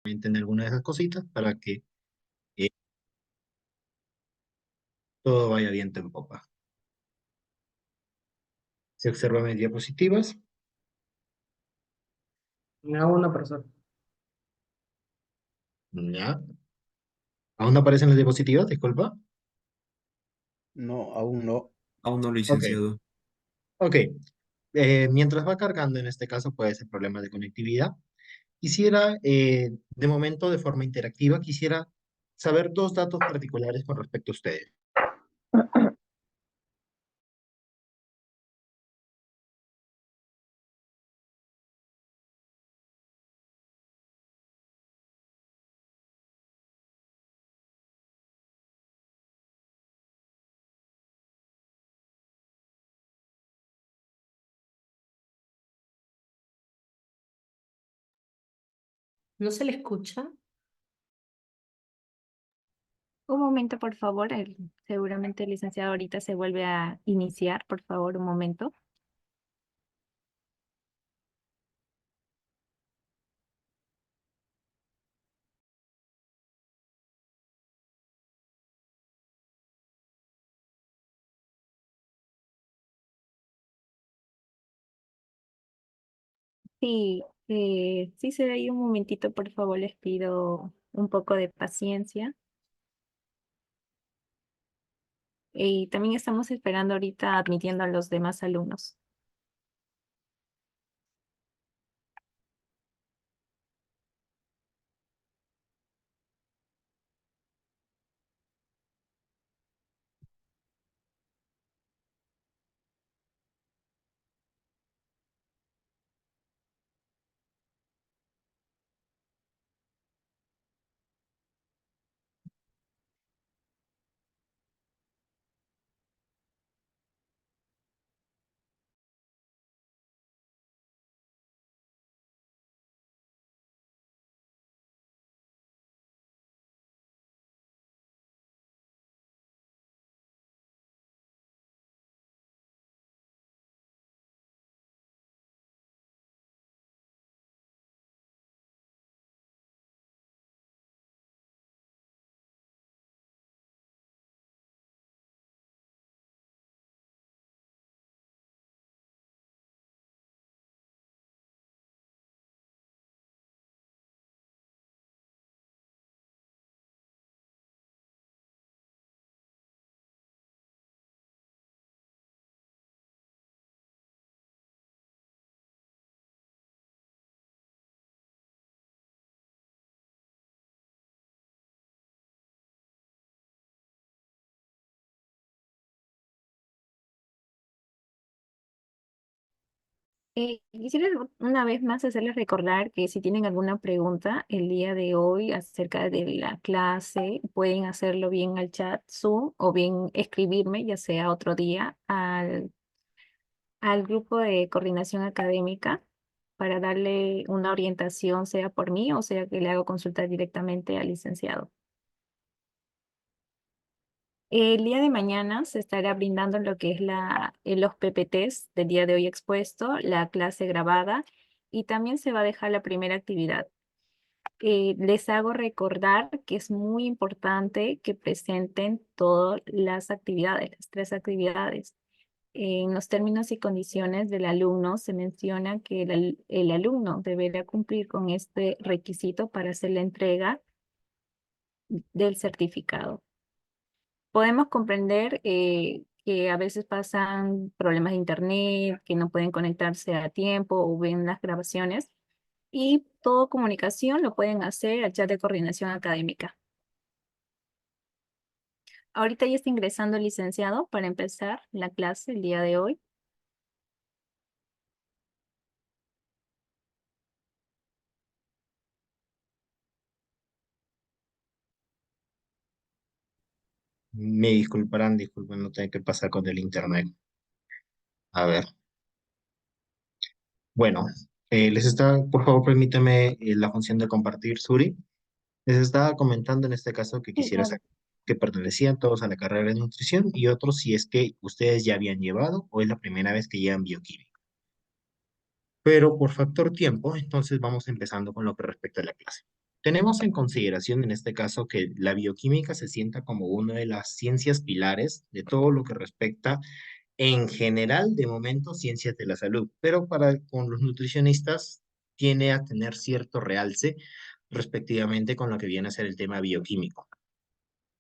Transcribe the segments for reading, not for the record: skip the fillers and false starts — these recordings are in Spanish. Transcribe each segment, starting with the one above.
en alguna de esas cositas para que eh, todo vaya bien en popa. Se observan mis diapositivas. No, una persona. Ya. ¿Aún no aparecen las diapositivas? Disculpa. No, aún no. Aún no, Ok, licenciado. ok. Mientras va cargando, en este caso puede ser problema de conectividad. Quisiera, de momento, de forma interactiva, quisiera saber dos datos particulares con respecto a ustedes. ¿No se le escucha? Un momento, por favor. Seguramente el licenciado ahorita se vuelve a iniciar. Por favor, un momento. Sí, sí se da ahí un momentito, por favor, les pido un poco de paciencia. Y también estamos esperando ahorita admitiendo a los demás alumnos. Quisiera una vez más hacerles recordar que si tienen alguna pregunta el día de hoy acerca de la clase, pueden hacerlo bien al chat Zoom o bien escribirme, ya sea otro día, al grupo de coordinación académica para darle una orientación, sea por mí o sea que le hago consulta directamente al licenciado. El día de mañana se estará brindando lo que es los PPTs del día de hoy expuesto, la clase grabada y también se va a dejar la primera actividad. Les hago recordar que es muy importante que presenten todas las actividades, las tres actividades. En los términos y condiciones del alumno se menciona que el alumno deberá cumplir con este requisito para hacer la entrega del certificado. Podemos comprender que a veces pasan problemas de internet, que no pueden conectarse a tiempo o ven las grabaciones y toda comunicación lo pueden hacer al chat de coordinación académica. Ahorita ya está ingresando el licenciado para empezar la clase el día de hoy. Me disculparán, disculpen, no tengo que pasar con el internet. A ver. Bueno, por favor, permíteme la función de compartir, Suri. Les estaba comentando en este caso que Sí, quisiera claro. saber que pertenecían todos a la carrera de nutrición y otros si es que ustedes ya habían llevado o es la primera vez que llevan bioquímica. Pero por factor tiempo, entonces vamos empezando con lo que respecta a la clase. Tenemos en consideración en este caso que la bioquímica se sienta como una de las ciencias pilares de todo lo que respecta en general, de momento, ciencias de la salud, pero con los nutricionistas tiene a tener cierto realce respectivamente con lo que viene a ser el tema bioquímico.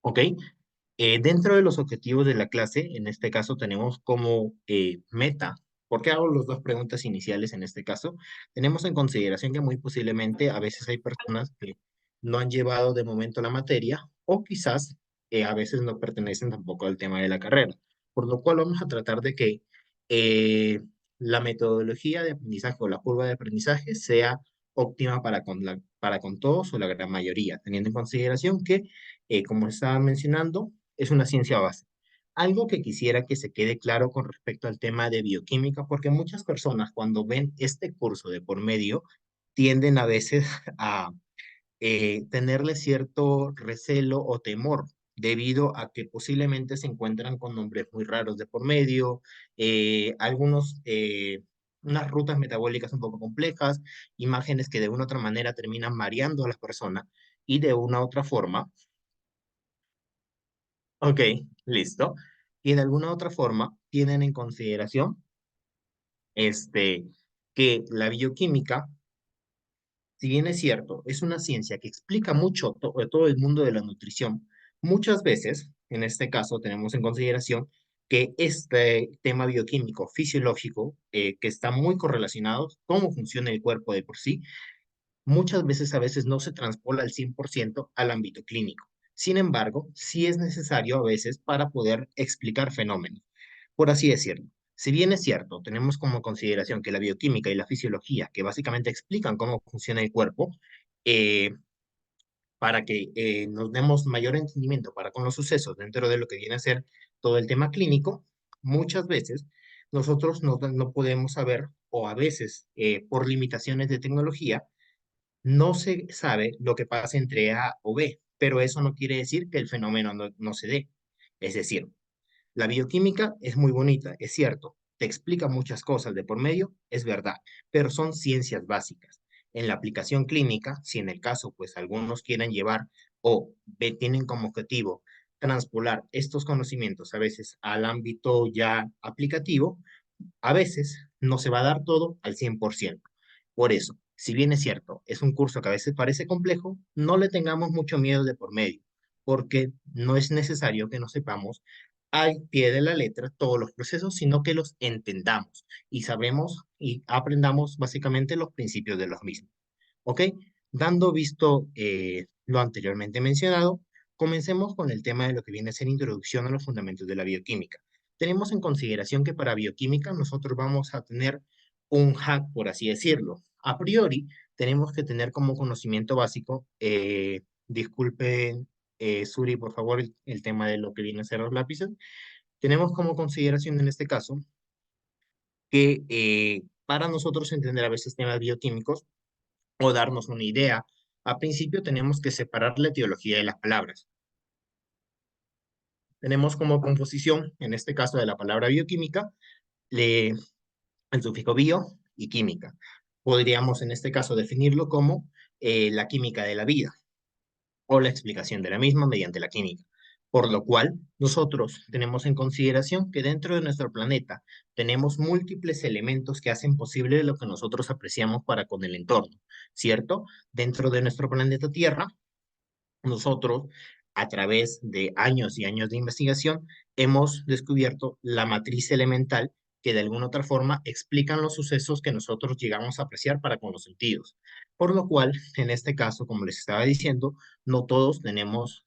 ¿Ok? Dentro de los objetivos de la clase, en este caso tenemos como meta, ¿por qué hago las dos preguntas iniciales en este caso? Tenemos en consideración que muy posiblemente a veces hay personas que no han llevado de momento la materia o quizás a veces no pertenecen tampoco al tema de la carrera, por lo cual vamos a tratar de que eh, la metodología de aprendizaje o la curva de aprendizaje sea óptima para con todos o la gran mayoría, teniendo en consideración que, como estaba mencionando, es una ciencia base. Algo que quisiera que se quede claro con respecto al tema de bioquímica, porque muchas personas cuando ven este curso de por medio tienden a veces a tenerle cierto recelo o temor debido a que posiblemente se encuentran con nombres muy raros de por medio, unas rutas metabólicas un poco complejas, imágenes que de una u otra manera terminan mareando a las personas y de una u otra forma. Ok, listo. Y de alguna otra forma tienen en consideración este, que la bioquímica, si bien es cierto, es una ciencia que explica mucho todo el mundo de la nutrición, muchas veces, en este caso, tenemos en consideración que este tema bioquímico, fisiológico, que está muy correlacionado, cómo funciona el cuerpo de por sí, muchas veces a veces no se transpola al 100% al ámbito clínico. Sin embargo, sí es necesario a veces para poder explicar fenómenos, por así decirlo. Si bien es cierto, tenemos como consideración que la bioquímica y la fisiología, que básicamente explican cómo funciona el cuerpo, eh, para que nos demos mayor entendimiento para con los sucesos dentro de lo que viene a ser todo el tema clínico, muchas veces nosotros no podemos saber, o a veces por limitaciones de tecnología, no se sabe lo que pasa entre A o B, pero eso no quiere decir que el fenómeno no se dé. Es decir, la bioquímica es muy bonita, es cierto, te explica muchas cosas de por medio, es verdad, pero son ciencias básicas. En la aplicación clínica, si en el caso, pues algunos quieren llevar o tienen como objetivo transpolar estos conocimientos a veces al ámbito ya aplicativo, a veces no se va a dar todo al 100%. Por eso, si bien es cierto, es un curso que a veces parece complejo, no le tengamos mucho miedo de por medio, porque no es necesario que nos sepamos al pie de la letra todos los procesos, sino que los entendamos y sabremos y aprendamos básicamente los principios de los mismos. ¿Ok? Dando visto lo anteriormente mencionado, comencemos con el tema de lo que viene a ser introducción a los fundamentos de la bioquímica. Tenemos en consideración que para bioquímica nosotros vamos a tener un hack, por así decirlo. A priori, tenemos que tener como conocimiento básico, disculpen, Suri, por favor, el tema de lo que viene a ser los lápices. Tenemos como consideración en este caso que para nosotros entender a veces temas bioquímicos, o darnos una idea, a principio tenemos que separar la etiología de las palabras. Tenemos como composición, en este caso de la palabra bioquímica, el sufijo bio y química. Podríamos en este caso definirlo como la química de la vida o la explicación de la misma mediante la química. Por lo cual, nosotros tenemos en consideración que dentro de nuestro planeta tenemos múltiples elementos que hacen posible lo que nosotros apreciamos para con el entorno, ¿cierto? Dentro de nuestro planeta Tierra nosotros, a través de años y años de investigación, hemos descubierto la matriz elemental que de alguna otra forma explican los sucesos que nosotros llegamos a apreciar para con los sentidos. Por lo cual, en este caso, como les estaba diciendo, no todos tenemos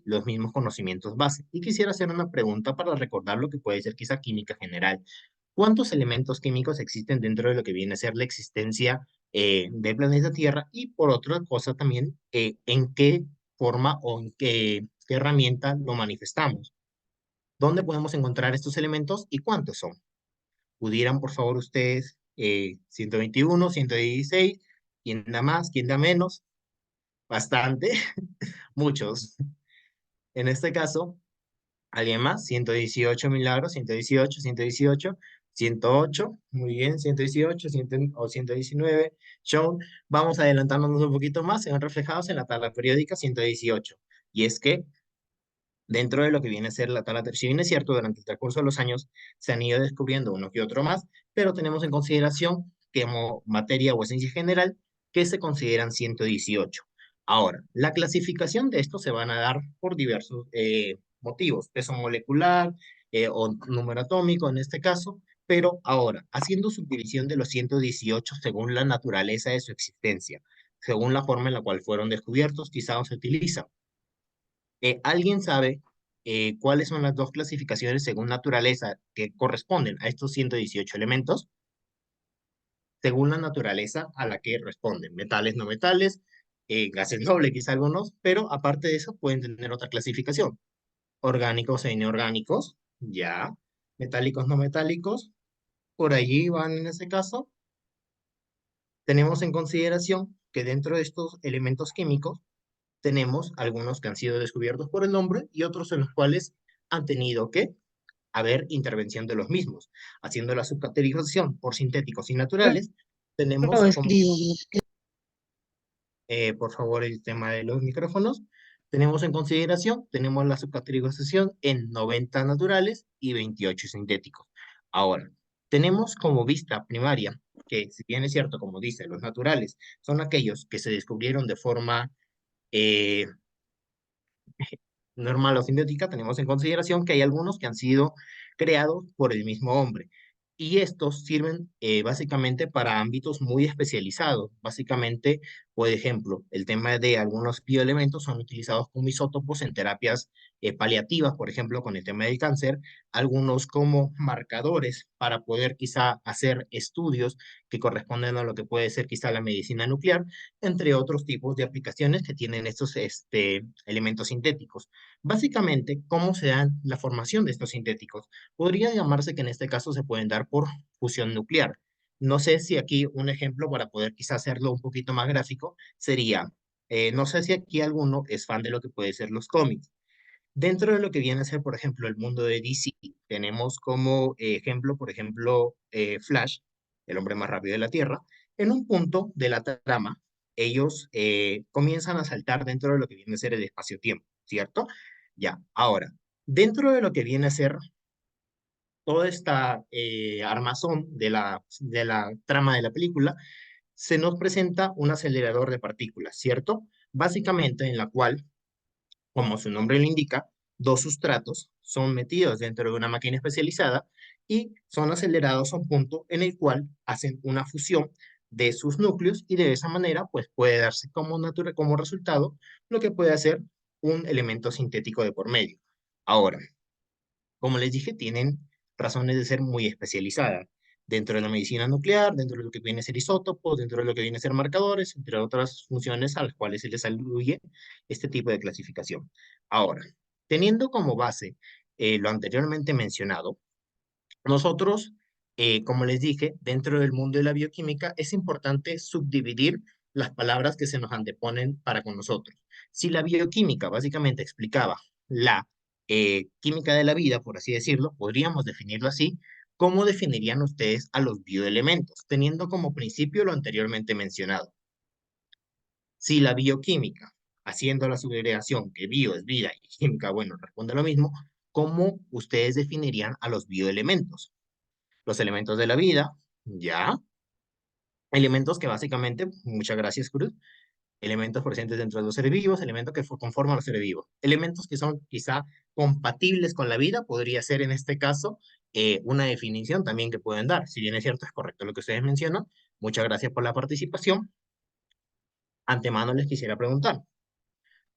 los mismos conocimientos base. Y quisiera hacer una pregunta para recordar lo que puede ser quizá química general. ¿Cuántos elementos químicos existen dentro de lo que viene a ser la existencia del planeta Tierra? Y por otra cosa también, ¿en qué forma o en qué herramienta lo manifestamos? ¿Dónde podemos encontrar estos elementos y cuántos son? ¿Pudieran, por favor, ustedes 121, 116? ¿Quién da más? ¿Quién da menos? Bastante, muchos. En este caso, ¿alguien más? 118 milagros, 118, 118. 108, muy bien, 118, 100 o 119. Sean, vamos adelantándonos un poquito más, se ven reflejados en la tabla periódica 118. Y es que dentro de lo que viene a ser la tabla, si bien es cierto, durante el transcurso de los años se han ido descubriendo uno que otro más, pero tenemos en consideración que como materia o esencia general, que se consideran 118. Ahora, la clasificación de estos se van a dar por diversos motivos, peso molecular o número atómico en este caso, pero ahora, haciendo subdivisión de los 118 según la naturaleza de su existencia, según la forma en la cual fueron descubiertos, quizás se utiliza. ¿Alguien sabe cuáles son las dos clasificaciones según naturaleza que corresponden a estos 118 elementos? Según la naturaleza a la que responden. Metales, no metales, gases nobles, quizá algunos, pero aparte de eso pueden tener otra clasificación. Orgánicos e inorgánicos, ya. Metálicos, no metálicos, por allí van en ese caso. Tenemos en consideración que dentro de estos elementos químicos tenemos algunos que han sido descubiertos por el hombre y otros en los cuales han tenido que haber intervención de los mismos. Haciendo la subcategorización por sintéticos y naturales, tenemos Lo como, escribo. por favor, el tema de los micrófonos. Tenemos en consideración, tenemos la subcategorización en 90 naturales y 28 sintéticos. Ahora, tenemos como vista primaria que, si bien es cierto, como dice, los naturales son aquellos que se descubrieron de forma eh, normal o sintética, tenemos en consideración que hay algunos que han sido creados por el mismo hombre. Y estos sirven básicamente para ámbitos muy especializados. Básicamente, por ejemplo, el tema de algunos bioelementos son utilizados como isótopos en terapias paliativas, por ejemplo, con el tema del cáncer, algunos como marcadores para poder quizá hacer estudios que corresponden a lo que puede ser quizá la medicina nuclear, entre otros tipos de aplicaciones que tienen estos elementos sintéticos. Básicamente, ¿cómo se dan la formación de estos sintéticos? Podría llamarse que en este caso se pueden dar por fusión nuclear. No sé si aquí un ejemplo para poder quizás hacerlo un poquito más gráfico sería, no sé si aquí alguno es fan de lo que puede ser los cómics. Dentro de lo que viene a ser, por ejemplo, el mundo de DC, tenemos como ejemplo, por ejemplo, Flash, el hombre más rápido de la Tierra. En un punto de la trama, ellos comienzan a saltar dentro de lo que viene a ser el espacio-tiempo, ¿cierto? Ya, ahora, dentro de lo que viene a ser toda esta armazón de la trama de la película, se nos presenta un acelerador de partículas, ¿cierto? Básicamente en la cual, como su nombre lo indica, dos sustratos son metidos dentro de una máquina especializada y son acelerados a un punto en el cual hacen una fusión de sus núcleos y de esa manera pues puede darse como resultado lo que puede hacer un elemento sintético de por medio. Ahora, como les dije, tienen razones de ser muy especializadas dentro de la medicina nuclear, dentro de lo que viene a ser isótopos, dentro de lo que viene a ser marcadores, entre otras funciones a las cuales se les atribuye este tipo de clasificación. Ahora, teniendo como base lo anteriormente mencionado, nosotros, como les dije, dentro del mundo de la bioquímica es importante subdividir las palabras que se nos anteponen para con nosotros. Si la bioquímica básicamente explicaba la química de la vida, por así decirlo, podríamos definirlo así. ¿Cómo definirían ustedes a los bioelementos, teniendo como principio lo anteriormente mencionado? Si la bioquímica, haciendo la subdelegación que bio es vida y química, bueno, responde a lo mismo, ¿cómo ustedes definirían a los bioelementos? Los elementos de la vida, ya. Elementos que básicamente, muchas gracias, Cruz, elementos presentes dentro de los seres vivos, elementos que conforman los seres vivos. Elementos que son quizá compatibles con la vida, podría ser en este caso una definición también que pueden dar. Si bien es cierto, es correcto lo que ustedes mencionan. Muchas gracias por la participación. Antemano les quisiera preguntar,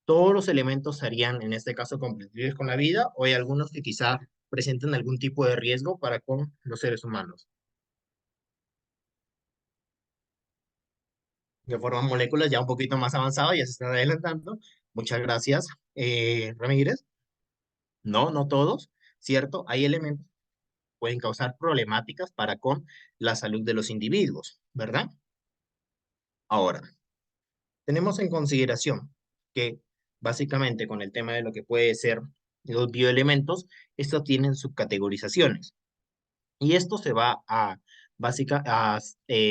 ¿todos los elementos serían en este caso compatibles con la vida o hay algunos que quizá presenten algún tipo de riesgo para con los seres humanos? Que forman moléculas ya un poquito más avanzadas, ya se están adelantando. Muchas gracias, Ramírez. No, no todos, ¿cierto? Hay elementos que pueden causar problemáticas para con la salud de los individuos, ¿verdad? Ahora, tenemos en consideración que básicamente con el tema de lo que puede ser los bioelementos, estos tienen subcategorizaciones. Y esto se va a,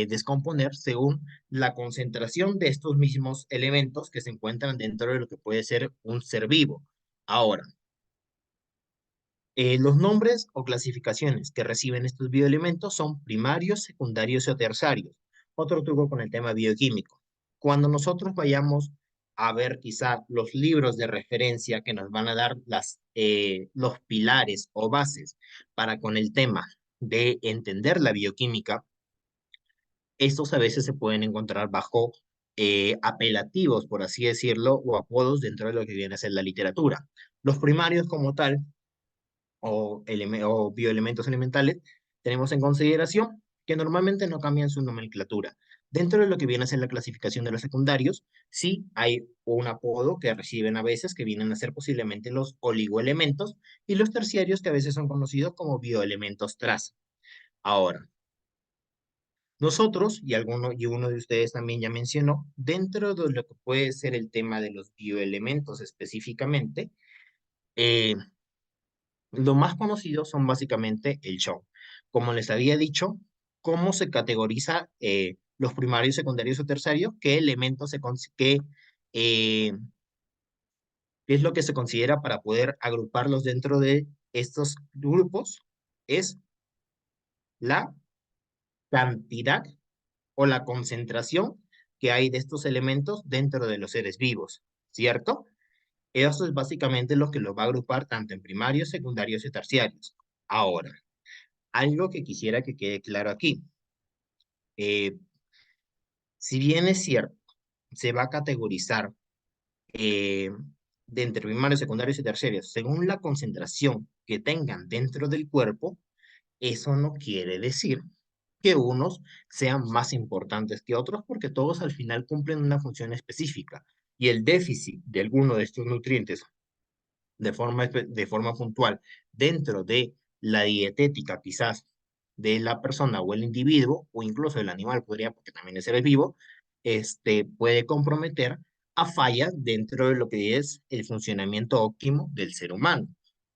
descomponer según la concentración de estos mismos elementos que se encuentran dentro de lo que puede ser un ser vivo. Ahora, los nombres o clasificaciones que reciben estos bioelementos son primarios, secundarios o terciarios. Otro truco con el tema bioquímico. Cuando nosotros vayamos a ver quizá los libros de referencia que nos van a dar los pilares o bases para con el tema de entender la bioquímica, estos a veces se pueden encontrar bajo apelativos, por así decirlo, o apodos dentro de lo que viene a ser la literatura. Los primarios como tal o bioelementos elementales, tenemos en consideración que normalmente no cambian su nomenclatura. Dentro de lo que viene a ser la clasificación de los secundarios, sí hay un apodo que reciben a veces que vienen a ser posiblemente los oligoelementos y los terciarios que a veces son conocidos como bioelementos traza. Ahora, nosotros, y uno de ustedes también ya mencionó, dentro de lo que puede ser el tema de los bioelementos específicamente, eh, lo más conocido son básicamente el show. Como les había dicho, ¿cómo se categoriza los primarios, secundarios o terciarios? ¿Qué elementos eh, qué es lo que se considera para poder agruparlos dentro de estos grupos? Es la cantidad o la concentración que hay de estos elementos dentro de los seres vivos, ¿cierto? Eso es básicamente lo que los va a agrupar tanto en primarios, secundarios y terciarios. Ahora, algo que quisiera que quede claro aquí. eh, si bien es cierto, se va a categorizar eh, de entre primarios, secundarios y terciarios según la concentración que tengan dentro del cuerpo, eso no quiere decir que unos sean más importantes que otros porque todos al final cumplen una función específica y el déficit de alguno de estos nutrientes de forma puntual dentro de la dietética quizás de la persona o el individuo o incluso el animal podría, porque también es ser vivo, puede comprometer a fallas dentro de lo que es el funcionamiento óptimo del ser humano.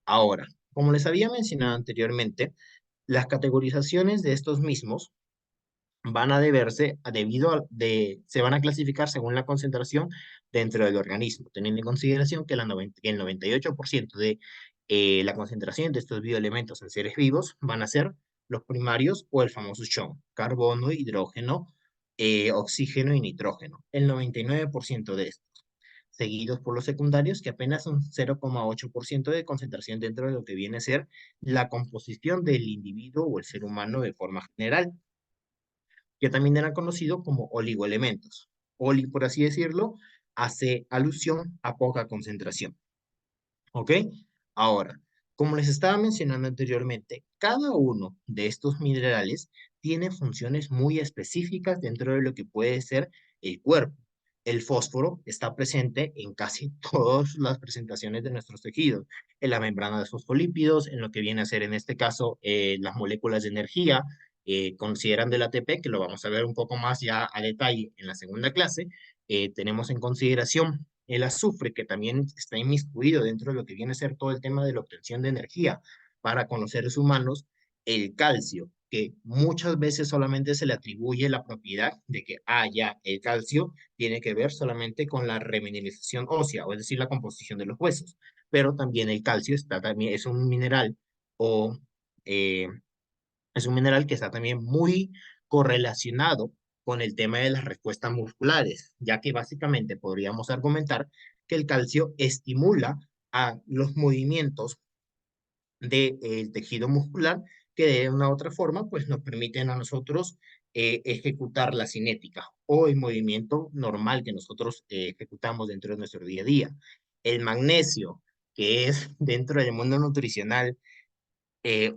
Ahora, como les había mencionado anteriormente, las categorizaciones de estos mismos van a deberse se van a clasificar según la concentración dentro del organismo, teniendo en consideración que, que el 98% de la concentración de estos bioelementos en seres vivos van a ser los primarios o el famoso CHON, carbono, hidrógeno, oxígeno y nitrógeno, el 99% de estos, seguidos por los secundarios que apenas un 0,8% de concentración dentro de lo que viene a ser la composición del individuo o el ser humano de forma general que también era conocido como oligoelementos. Oli, por así decirlo, hace alusión a poca concentración. ¿Ok? Ahora, como les estaba mencionando anteriormente, cada uno de estos minerales tiene funciones muy específicas dentro de lo que puede ser el cuerpo. El fósforo está presente en casi todas las presentaciones de nuestros tejidos, en la membrana de fosfolípidos, en lo que viene a ser en este caso las moléculas de energía, consideran del ATP, que lo vamos a ver un poco más ya a detalle en la segunda clase, tenemos en consideración el azufre, que también está inmiscuido dentro de lo que viene a ser todo el tema de la obtención de energía para con los seres humanos, el calcio, que muchas veces solamente se le atribuye la propiedad de que, ya, el calcio tiene que ver solamente con la remineralización ósea, o es decir, la composición de los huesos, pero también el calcio también, es un mineral o eh, es un mineral que está también muy correlacionado con el tema de las respuestas musculares, ya que básicamente podríamos argumentar que el calcio estimula a los movimientos del tejido muscular que de una u otra forma pues nos permiten a nosotros ejecutar la cinética o el movimiento normal que nosotros ejecutamos dentro de nuestro día a día. El magnesio, que es dentro del mundo nutricional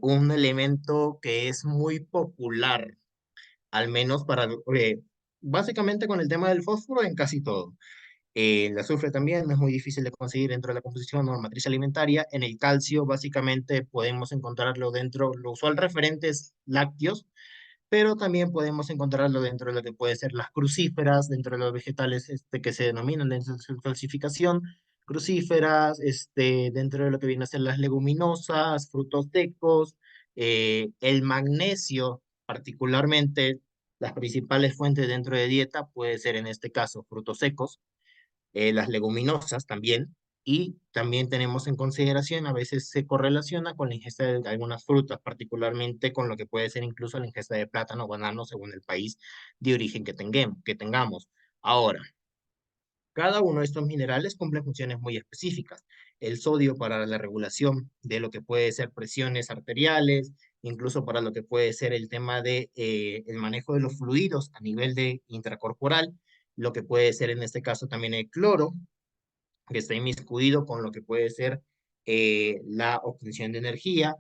un elemento que es muy popular, al menos básicamente con el tema del fósforo en casi todo. El azufre también no es muy difícil de conseguir dentro de la composición o matriz alimentaria. En el calcio, básicamente podemos encontrarlo dentro, lo usual referentes lácteos, pero también podemos encontrarlo dentro de lo que puede ser las crucíferas, dentro de los vegetales que se denominan dentro de su clasificación, crucíferas, dentro de lo que viene a ser las leguminosas, frutos secos, El magnesio, particularmente, las principales fuentes dentro de dieta puede ser en este caso frutos secos, las leguminosas también, y también tenemos en consideración, a veces se correlaciona con la ingesta de algunas frutas, particularmente con lo que puede ser incluso la ingesta de plátano o banano según el país de origen que tengamos. Ahora, cada uno de estos minerales cumple funciones muy específicas. El sodio para la regulación de lo que puede ser presiones arteriales, incluso para lo que puede ser el tema de el manejo de los fluidos a nivel de intracorporal, lo que puede ser en este caso también el cloro, que está inmiscuido con lo que puede ser la obtención de energía,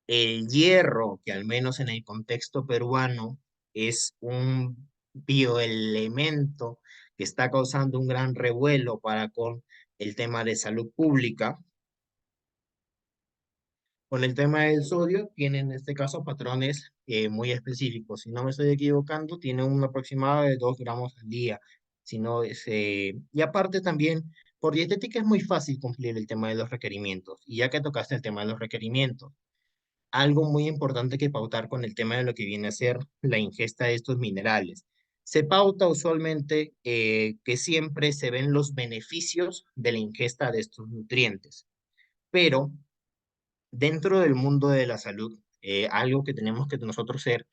el hierro, que al menos en el contexto peruano es un bioelemento que está causando un gran revuelo para con el tema de salud pública. Con el tema del sodio, tiene en este caso patrones muy específicos. Si no me estoy equivocando, tiene un aproximado de 2 gramos al día. Si no y aparte también, por dietética es muy fácil cumplir el tema de los requerimientos. Y ya que tocaste el tema de los requerimientos, algo muy importante que pautar con el tema de lo que viene a ser la ingesta de estos minerales. Se pauta usualmente que siempre se ven los beneficios de la ingesta de estos nutrientes, pero dentro del mundo de la salud, algo que tenemos que nosotros ser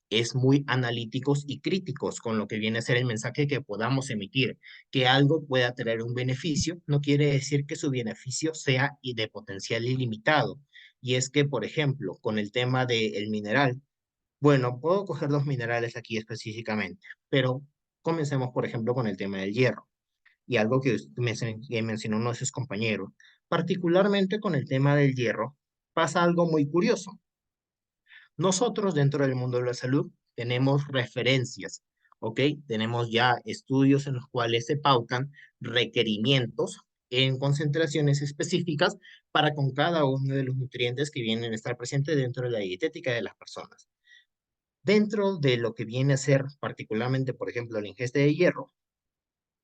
es muy analíticos y críticos con lo que viene a ser el mensaje que podamos emitir. Que algo pueda tener un beneficio no quiere decir que su beneficio sea de potencial ilimitado. Y es que, por ejemplo, con el tema del mineral, bueno, puedo coger dos minerales aquí específicamente, pero comencemos, por ejemplo, con el tema del hierro. Y algo que mencionó uno de sus compañeros, particularmente con el tema del hierro, pasa algo muy curioso. Nosotros dentro del mundo de la salud tenemos referencias, ¿ok? Tenemos ya estudios en los cuales se pautan requerimientos en concentraciones específicas para con cada uno de los nutrientes que vienen a estar presentes dentro de la dietética de las personas. Dentro de lo que viene a ser particularmente, por ejemplo, la ingesta de hierro,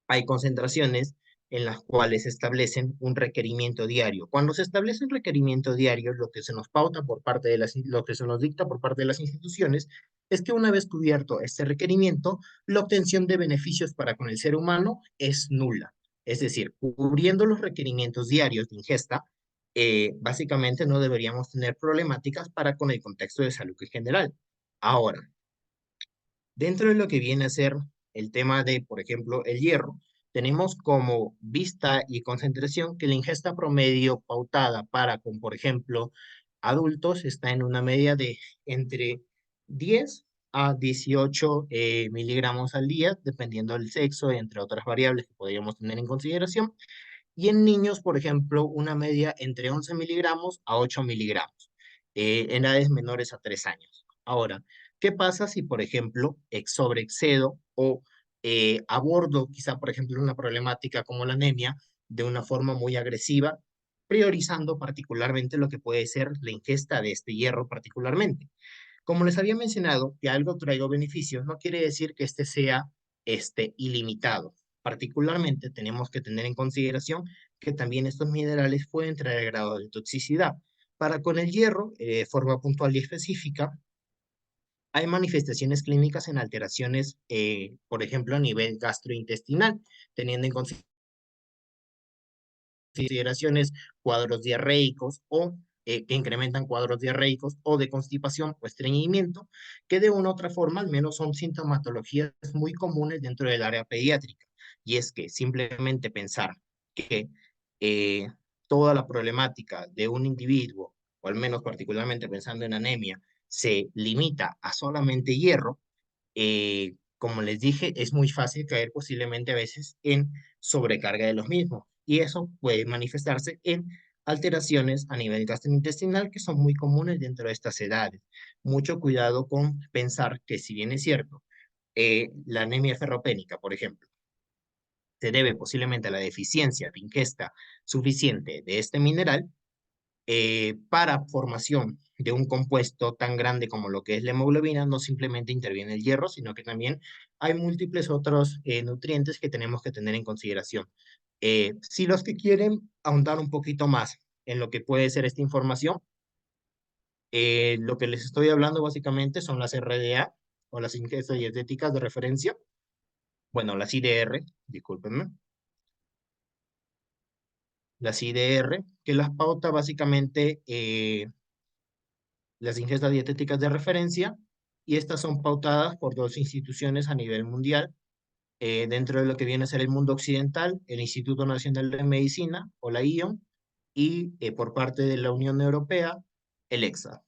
hay concentraciones en las cuales se establecen un requerimiento diario. Cuando se establece un requerimiento diario, lo que se nos pauta por parte de lo que se nos dicta por parte de las instituciones es que una vez cubierto este requerimiento, la obtención de beneficios para con el ser humano es nula. Es decir, cubriendo los requerimientos diarios de ingesta, básicamente no deberíamos tener problemáticas para con el contexto de salud en general. Ahora, dentro de lo que viene a ser el tema de, por ejemplo, el hierro, tenemos como vista y concentración que la ingesta promedio pautada para con, por ejemplo, adultos está en una media de entre 10 a 18 miligramos al día, dependiendo del sexo, entre otras variables que podríamos tener en consideración. Y en niños, por ejemplo, una media entre 11 miligramos a 8 miligramos, en edades menores a 3 años. Ahora, ¿qué pasa si, por ejemplo, sobreexcedo o abordo quizá, por ejemplo, una problemática como la anemia de una forma muy agresiva, priorizando particularmente lo que puede ser la ingesta de este hierro particularmente? Como les había mencionado, que algo traiga beneficios no quiere decir que este sea ilimitado. Particularmente tenemos que tener en consideración que también estos minerales pueden traer grado de toxicidad. Para con el hierro, de forma puntual y específica, hay manifestaciones clínicas en alteraciones, por ejemplo, a nivel gastrointestinal, teniendo en consideraciones cuadros diarreicos o que incrementan cuadros diarreicos o de constipación o estreñimiento, que de una u otra forma al menos son sintomatologías muy comunes dentro del área pediátrica. Y es que simplemente pensar que eh, toda la problemática de un individuo, o al menos particularmente pensando en anemia, se limita a solamente hierro, como les dije, es muy fácil caer posiblemente a veces en sobrecarga de los mismos. Y eso puede manifestarse en alteraciones a nivel gastrointestinal que son muy comunes dentro de estas edades. Mucho cuidado con pensar que si bien es cierto, la anemia ferropénica, por ejemplo, se debe posiblemente a la deficiencia de ingesta suficiente de este mineral, para formación de un compuesto tan grande como lo que es la hemoglobina, no simplemente interviene el hierro, sino que también hay múltiples otros nutrientes que tenemos que tener en consideración. Si los que quieren ahondar un poquito más en lo que puede ser esta información, Lo que les estoy hablando básicamente son las RDA o las ingestas dietéticas de referencia. Bueno, las IDR, discúlpenme. Las IDR, que las pauta básicamente las ingestas dietéticas de referencia, y estas son pautadas por dos instituciones a nivel mundial, dentro de lo que viene a ser el mundo occidental, el Instituto Nacional de Medicina, o la IOM, y por parte de la Unión Europea, el EXA.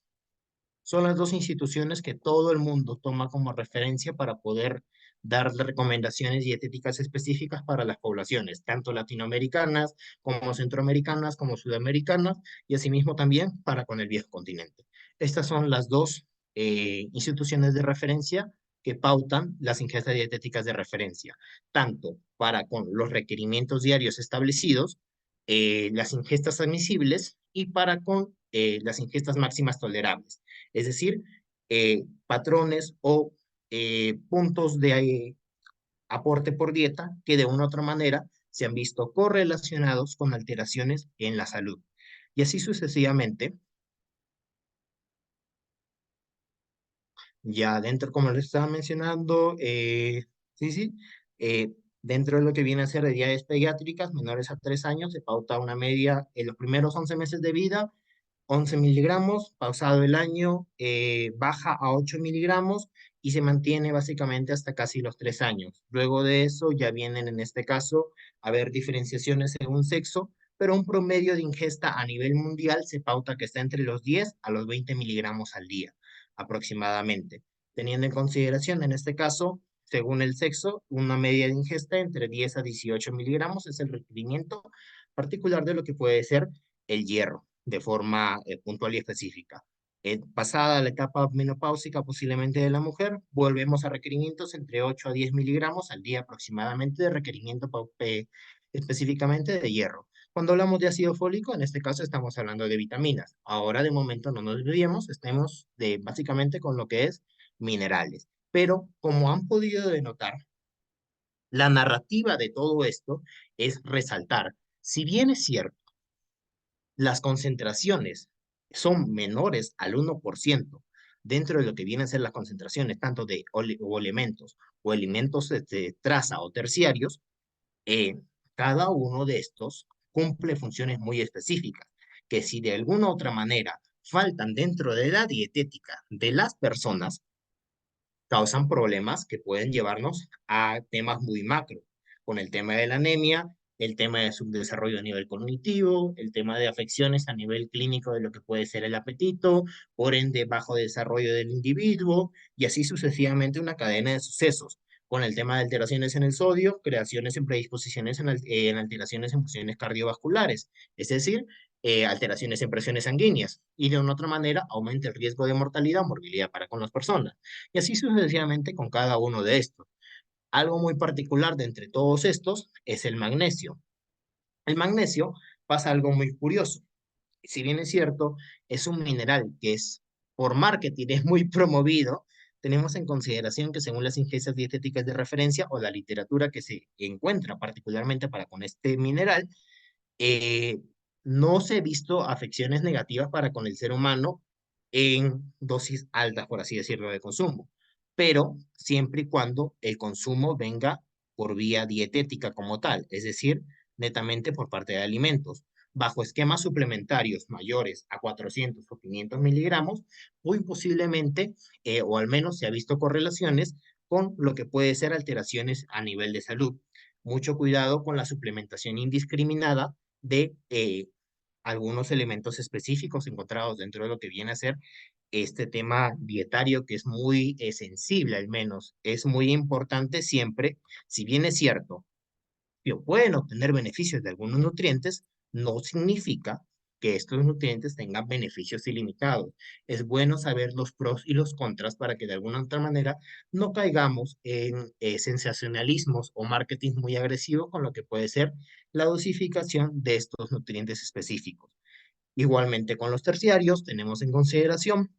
Son las dos instituciones que todo el mundo toma como referencia para poder darle recomendaciones dietéticas específicas para las poblaciones, tanto latinoamericanas como centroamericanas como sudamericanas, y asimismo también para con el viejo continente. Estas son las dos instituciones de referencia que pautan las ingestas dietéticas de referencia, tanto para con los requerimientos diarios establecidos, las ingestas admisibles, y para con las ingestas máximas tolerables, es decir, patrones o puntos de aporte por dieta que de una u otra manera se han visto correlacionados con alteraciones en la salud. Y así sucesivamente, ya dentro, como les estaba mencionando, sí, sí, dentro de lo que viene a ser edades pediátricas menores a 3 años, se pauta una media en los primeros 11 meses de vida, 11 miligramos, pausado el año, baja a 8 miligramos y se mantiene básicamente hasta casi los 3 años. Luego de eso ya vienen en este caso a haber diferenciaciones según sexo, pero un promedio de ingesta a nivel mundial se pauta que está entre los 10 a los 20 miligramos al día aproximadamente, teniendo en consideración en este caso, según el sexo, una media de ingesta entre 10 a 18 miligramos es el requerimiento particular de lo que puede ser el hierro de forma puntual y específica. Pasada la etapa menopáusica posiblemente de la mujer, volvemos a requerimientos entre 8 a 10 miligramos al día aproximadamente de requerimiento específicamente de hierro. Cuando hablamos de ácido fólico, en este caso estamos hablando de vitaminas. Ahora de momento no nos desviemos, estemos básicamente con lo que es minerales. Pero como han podido denotar, la narrativa de todo esto es resaltar, si bien es cierto, las concentraciones son menores al 1% dentro de lo que vienen a ser las concentraciones tanto de elementos o elementos de traza o terciarios, cada uno de estos cumple funciones muy específicas, que si de alguna u otra manera faltan dentro de la dietética de las personas, causan problemas que pueden llevarnos a temas muy macro, con el tema de la anemia, el tema de subdesarrollo a nivel cognitivo, el tema de afecciones a nivel clínico de lo que puede ser el apetito, por ende bajo desarrollo del individuo, y así sucesivamente una cadena de sucesos, con el tema de alteraciones en el sodio, creaciones en predisposiciones en alteraciones en funciones cardiovasculares, es decir, alteraciones en presiones sanguíneas, y de una otra manera aumenta el riesgo de mortalidad o morbilidad para con las personas. Y así sucesivamente con cada uno de estos. Algo muy particular de entre todos estos es el magnesio. El magnesio pasa algo muy curioso. Si bien es cierto, es un mineral que es por marketing es muy promovido, tenemos en consideración que según las ingestas dietéticas de referencia o la literatura que se encuentra particularmente para con este mineral, eh, no se ha visto afecciones negativas para con el ser humano en dosis altas, por así decirlo, de consumo, pero siempre y cuando el consumo venga por vía dietética como tal, es decir, netamente por parte de alimentos. Bajo esquemas suplementarios mayores a 400 o 500 miligramos, muy posiblemente, o al menos se ha visto correlaciones con lo que puede ser alteraciones a nivel de salud. Mucho cuidado con la suplementación indiscriminada de algunos elementos específicos encontrados dentro de lo que viene a ser este tema dietario que es muy sensible, al menos es muy importante siempre, si bien es cierto, que pueden obtener beneficios de algunos nutrientes, no significa que estos nutrientes tengan beneficios ilimitados. Es bueno saber los pros y los contras para que de alguna otra manera no caigamos en sensacionalismos o marketing muy agresivos con lo que puede ser la dosificación de estos nutrientes específicos. Igualmente con los terciarios tenemos en consideración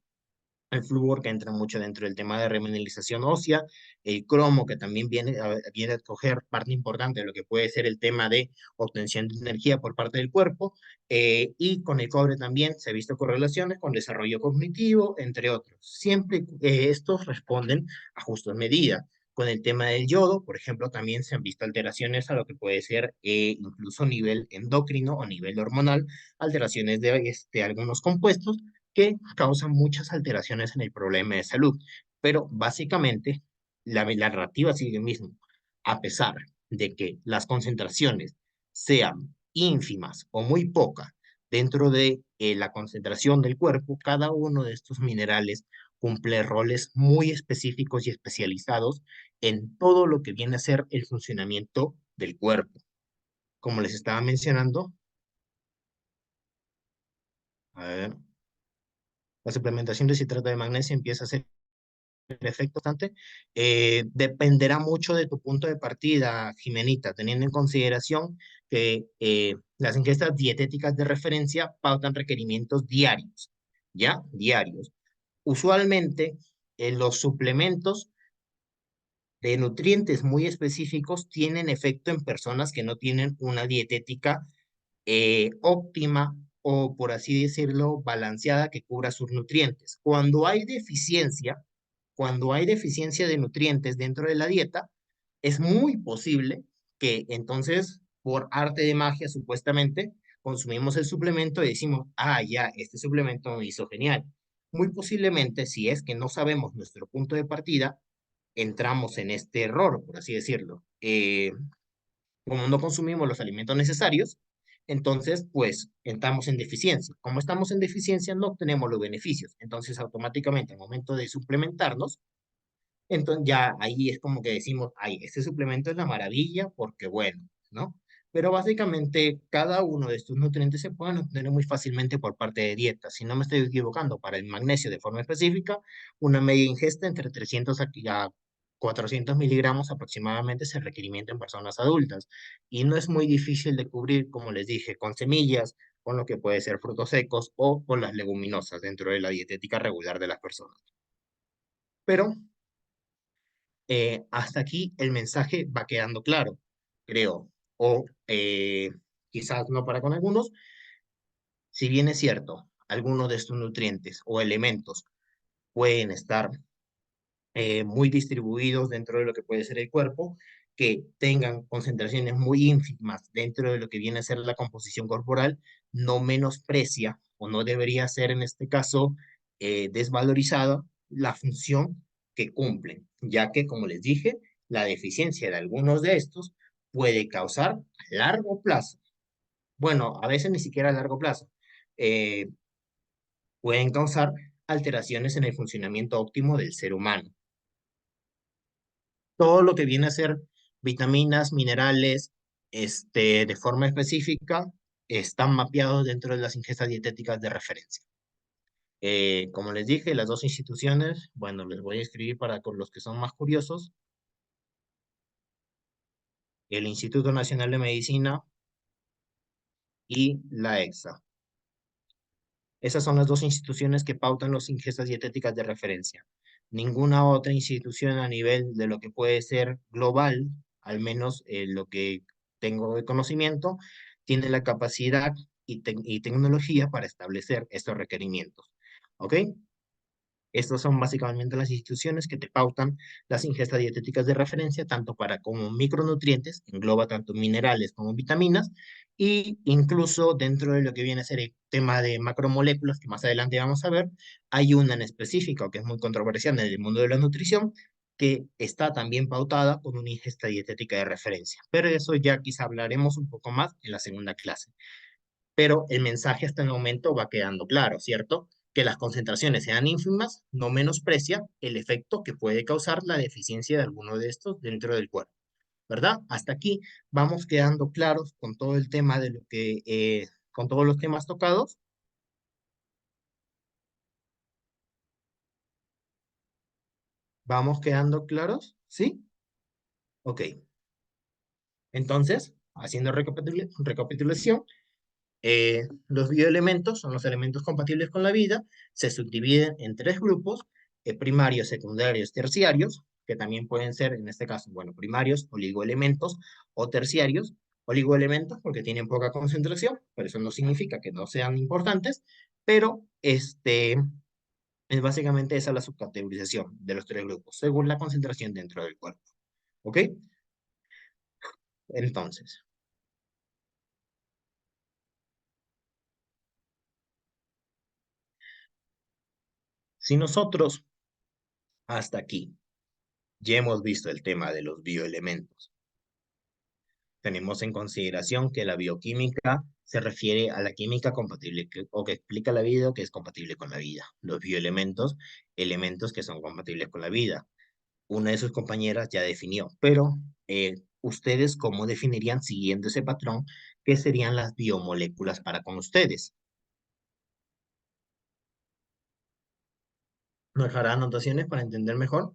el flúor que entra mucho dentro del tema de remineralización ósea, el cromo que también viene a coger parte importante de lo que puede ser el tema de obtención de energía por parte del cuerpo, y con el cobre también se ha visto correlaciones con desarrollo cognitivo, entre otros. Siempre estos responden a justas medidas. Con el tema del yodo, por ejemplo, también se han visto alteraciones a lo que puede ser incluso nivel endocrino o nivel hormonal, alteraciones de algunos compuestos que causan muchas alteraciones en el problema de salud. Pero básicamente la narrativa sigue el mismo. A pesar de que las concentraciones sean ínfimas o muy pocas dentro de la concentración del cuerpo, cada uno de estos minerales cumple roles muy específicos y especializados en todo lo que viene a ser el funcionamiento del cuerpo. Como les estaba mencionando, a ver, la suplementación de citrato de magnesio empieza a ser efecto bastante, dependerá mucho de tu punto de partida, Jimenita, teniendo en consideración que las ingestas dietéticas de referencia pautan requerimientos diarios, ¿ya? Diarios. Usualmente, los suplementos de nutrientes muy específicos tienen efecto en personas que no tienen una dietética óptima o, por así decirlo, balanceada que cubra sus nutrientes. Cuando hay deficiencia de nutrientes dentro de la dieta, es muy posible que entonces, por arte de magia, supuestamente, consumimos el suplemento y decimos, ah, ya, este suplemento me hizo genial. Muy posiblemente, si es que no sabemos nuestro punto de partida, entramos en este error, por así decirlo. Como no consumimos los alimentos necesarios, entonces, pues, entramos en deficiencia. Como estamos en deficiencia, no obtenemos los beneficios. Entonces, automáticamente, al momento de suplementarnos, entonces ya ahí es como que decimos, ay, este suplemento es la maravilla porque bueno, ¿no? Pero básicamente cada uno de estos nutrientes se pueden obtener muy fácilmente por parte de dieta. Si no me estoy equivocando, para el magnesio de forma específica, una media ingesta entre 300 a 400 miligramos aproximadamente es el requerimiento en personas adultas. Y no es muy difícil de cubrir, como les dije, con semillas, con lo que puede ser frutos secos o con las leguminosas dentro de la dietética regular de las personas. Pero hasta aquí el mensaje va quedando claro, creo, o quizás no para con algunos, si bien es cierto, algunos de estos nutrientes o elementos pueden estar muy distribuidos dentro de lo que puede ser el cuerpo, que tengan concentraciones muy ínfimas dentro de lo que viene a ser la composición corporal, no menosprecia o no debería ser en este caso desvalorizada la función que cumplen, ya que, como les dije, la deficiencia de algunos de estos puede causar a largo plazo, bueno, a veces ni siquiera a largo plazo, eh, pueden causar alteraciones en el funcionamiento óptimo del ser humano. Todo lo que viene a ser vitaminas, minerales, de forma específica, están mapeados dentro de las ingestas dietéticas de referencia. Como les dije, las dos instituciones, bueno, les voy a escribir para con los que son más curiosos, el Instituto Nacional de Medicina y la EXA. Esas son las dos instituciones que pautan las ingestas dietéticas de referencia. Ninguna otra institución a nivel de lo que puede ser global, al menos lo que tengo de conocimiento, tiene la capacidad y tecnología para establecer estos requerimientos. ¿Ok? Estas son básicamente las instituciones que te pautan las ingestas dietéticas de referencia, tanto para como micronutrientes, engloba tanto minerales como vitaminas, y incluso dentro de lo que viene a ser el tema de macromoléculas, que más adelante vamos a ver, hay una en específico que es muy controversial en el mundo de la nutrición, que está también pautada con una ingesta dietética de referencia. Pero eso ya quizá hablaremos un poco más en la segunda clase. Pero el mensaje hasta el momento va quedando claro, ¿cierto? Que las concentraciones sean ínfimas no menosprecia el efecto que puede causar la deficiencia de alguno de estos dentro del cuerpo, ¿verdad? Hasta aquí vamos quedando claros con todo el tema de lo que, con todos los temas tocados. ¿Vamos quedando claros? ¿Sí? Ok. Entonces, haciendo recapitulación, Los bioelementos son los elementos compatibles con la vida, se subdividen en tres grupos, primarios, secundarios, terciarios, que también pueden ser, en este caso, bueno, primarios, oligoelementos, o terciarios, oligoelementos porque tienen poca concentración, pero eso no significa que no sean importantes, pero es básicamente esa la subcategorización de los tres grupos, según la concentración dentro del cuerpo. ¿Ok? Entonces, si nosotros hasta aquí ya hemos visto el tema de los bioelementos, tenemos en consideración que la bioquímica se refiere a la química compatible o que explica la vida o que es compatible con la vida. Los bioelementos, elementos que son compatibles con la vida. Una de sus compañeras ya definió, pero ¿ustedes cómo definirían, siguiendo ese patrón, qué serían las biomoléculas para con ustedes? ¿Nos dejará anotaciones para entender mejor?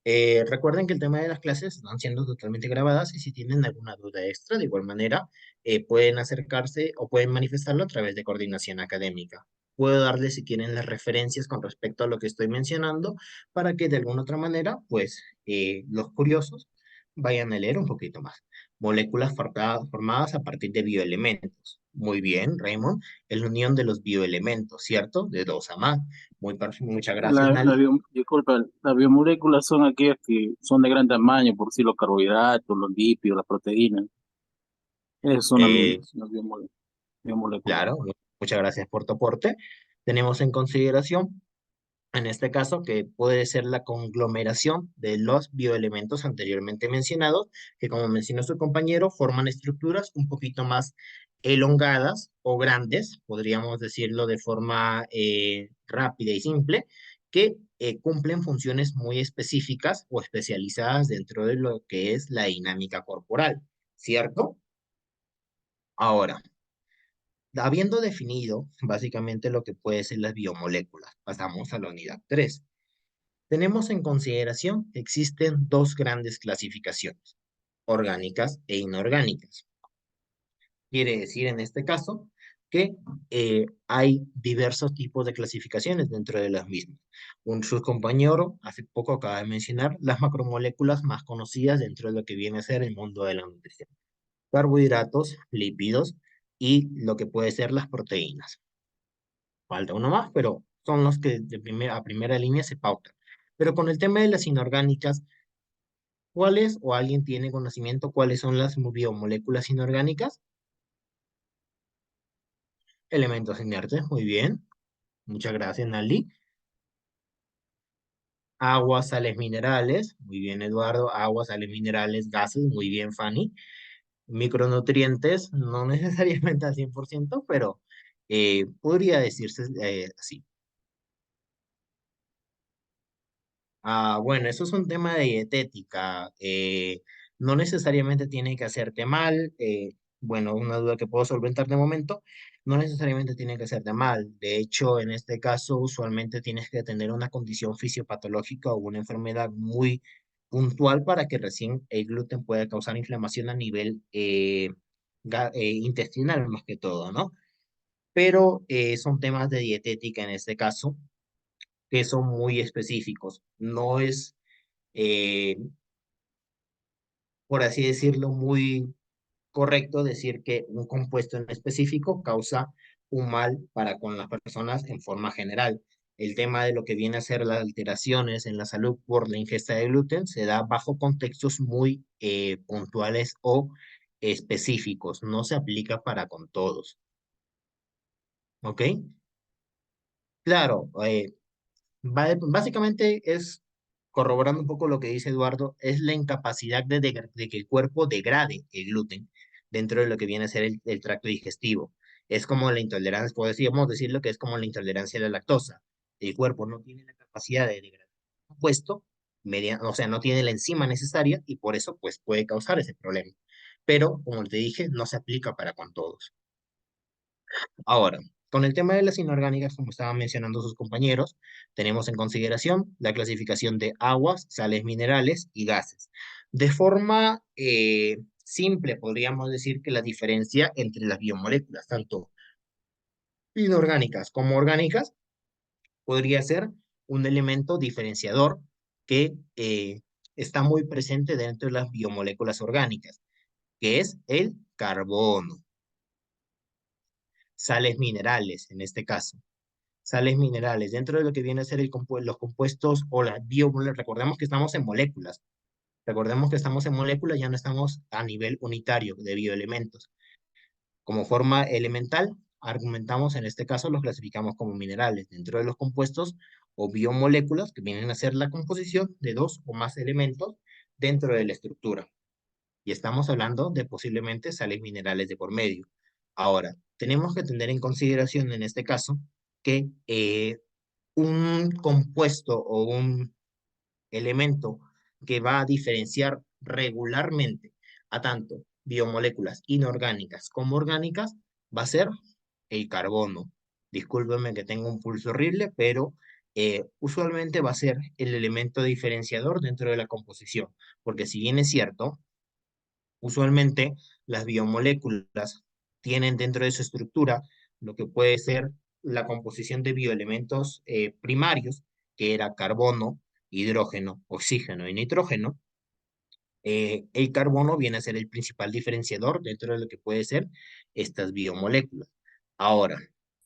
Recuerden que el tema de las clases están siendo totalmente grabadas y si tienen alguna duda extra, de igual manera, pueden acercarse o pueden manifestarlo a través de coordinación académica. Puedo darles, si quieren, las referencias con respecto a lo que estoy mencionando para que de alguna otra manera, pues, los curiosos vayan a leer un poquito más. Moléculas formadas a partir de bioelementos. Muy bien, Raymond. Es la unión de los bioelementos, ¿cierto? De dos a más. Muchas gracias, Nali. Disculpa, las biomoléculas son aquellas que son de gran tamaño, por si los carbohidratos, los lípidos, las proteínas. Esas son Eh, las biomoléculas. Claro, muchas gracias por tu aporte. Tenemos en consideración, en este caso, que puede ser la conglomeración de los bioelementos anteriormente mencionados, que como mencionó su compañero, forman estructuras un poquito más elongadas o grandes, podríamos decirlo de forma rápida y simple, que cumplen funciones muy específicas o especializadas dentro de lo que es la dinámica corporal, ¿cierto? Ahora, habiendo definido básicamente lo que puede ser las biomoléculas, pasamos a la unidad 3. Tenemos en consideración que existen dos grandes clasificaciones, orgánicas e inorgánicas. Quiere decir en este caso que hay diversos tipos de clasificaciones dentro de las mismas. Su compañero hace poco acaba de mencionar las macromoléculas más conocidas dentro de lo que viene a ser el mundo de la nutrición. Carbohidratos, lípidos y lo que puede ser las proteínas. Falta uno más, pero son los que a primera línea se pautan. Pero con el tema de las inorgánicas, ¿cuáles o alguien tiene conocimiento cuáles son las biomoléculas inorgánicas? Elementos inertes, muy bien. Muchas gracias, Nali. Agua, sales minerales, muy bien, Eduardo. Agua, sales minerales, gases, muy bien, Fanny. Micronutrientes, no necesariamente al 100%, pero podría decirse así. Ah, bueno, eso es un tema de dietética. No necesariamente tiene que hacerte mal. Bueno, una duda que puedo solventar de momento. No necesariamente tiene que hacerte mal. De hecho, en este caso, usualmente tienes que tener una condición fisiopatológica o una enfermedad muy puntual para que recién el gluten pueda causar inflamación a nivel intestinal más que todo, ¿no? Pero son temas de dietética en este caso que son muy específicos. No es eh, por así decirlo, muy correcto decir que un compuesto en específico causa un mal para con las personas en forma general. El tema de lo que viene a ser las alteraciones en la salud por la ingesta de gluten se da bajo contextos muy puntuales o específicos, no se aplica para con todos. ¿Ok? Claro, básicamente es, corroborando un poco lo que dice Eduardo, es la incapacidad de que el cuerpo degrade el gluten dentro de lo que viene a ser el tracto digestivo. Es como la intolerancia, podríamos decirlo que es como la intolerancia a la lactosa. El cuerpo no tiene la capacidad de degradar el compuesto, o sea, no tiene la enzima necesaria y por eso pues puede causar ese problema. Pero, como te dije, no se aplica para con todos. Ahora, con el tema de las inorgánicas, como estaban mencionando sus compañeros, tenemos en consideración la clasificación de aguas, sales minerales y gases. De forma simple, podríamos decir que la diferencia entre las biomoléculas, tanto Inorgánicas como orgánicas, podría ser un elemento diferenciador que está muy presente dentro de las biomoléculas orgánicas, que es el carbono. Sales minerales, en este caso. Sales minerales, dentro de lo que viene a ser los compuestos o las biomoléculas, recordemos que estamos en moléculas. Recordemos que estamos en moléculas, ya no estamos a nivel unitario de bioelementos. Como forma elemental, argumentamos, en este caso los clasificamos como minerales dentro de los compuestos o biomoléculas que vienen a ser la composición de dos o más elementos dentro de la estructura. Y estamos hablando de posiblemente sales minerales de por medio. Ahora, tenemos que tener en consideración en este caso que un compuesto o un elemento que va a diferenciar regularmente a tanto biomoléculas inorgánicas como orgánicas va a ser el carbono. Discúlpenme que tengo un pulso horrible, pero usualmente va a ser el elemento diferenciador dentro de la composición, porque si bien es cierto, usualmente las biomoléculas tienen dentro de su estructura lo que puede ser la composición de bioelementos primarios, que era carbono, hidrógeno, oxígeno y nitrógeno. El carbono viene a ser el principal diferenciador dentro de lo que puede ser estas biomoléculas. Ahora,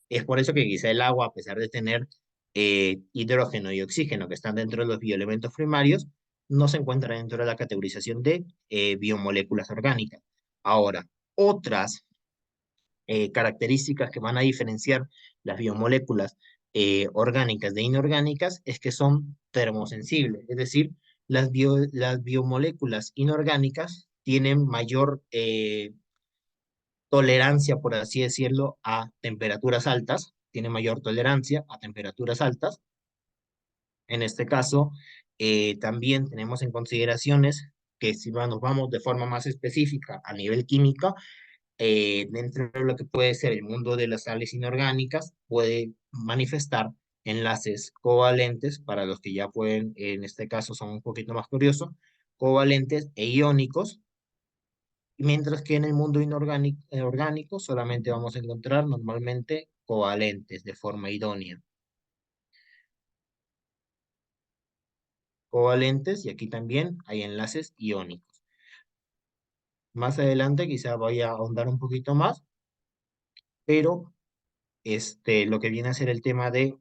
es por eso que quizá el agua, a pesar de tener hidrógeno y oxígeno que están dentro de los bioelementos primarios, no se encuentra dentro de la categorización de biomoléculas orgánicas. Ahora, otras características que van a diferenciar las biomoléculas orgánicas de inorgánicas es que son termosensibles, es decir, las biomoléculas inorgánicas tienen mayor tolerancia, por así decirlo, a temperaturas altas, tienen mayor tolerancia a temperaturas altas. En este caso, también tenemos en consideraciones que si nos vamos de forma más específica a nivel químico, dentro de lo que puede ser el mundo de las sales inorgánicas, puede manifestar enlaces covalentes, para los que ya pueden, en este caso son un poquito más curiosos, covalentes e iónicos, mientras que en el mundo inorgánico, orgánico solamente vamos a encontrar normalmente covalentes de forma idónea. Covalentes y aquí también hay enlaces iónicos. Más adelante quizá voy a ahondar un poquito más, pero lo que viene a ser el tema de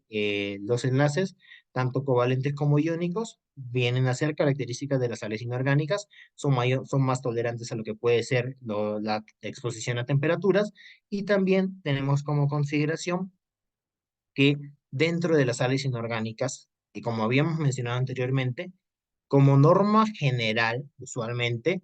los enlaces, tanto covalentes como iónicos, vienen a ser características de las sales inorgánicas, son más tolerantes a lo que puede ser la exposición a temperaturas, y también tenemos como consideración que dentro de las sales inorgánicas, y como habíamos mencionado anteriormente, como norma general, usualmente,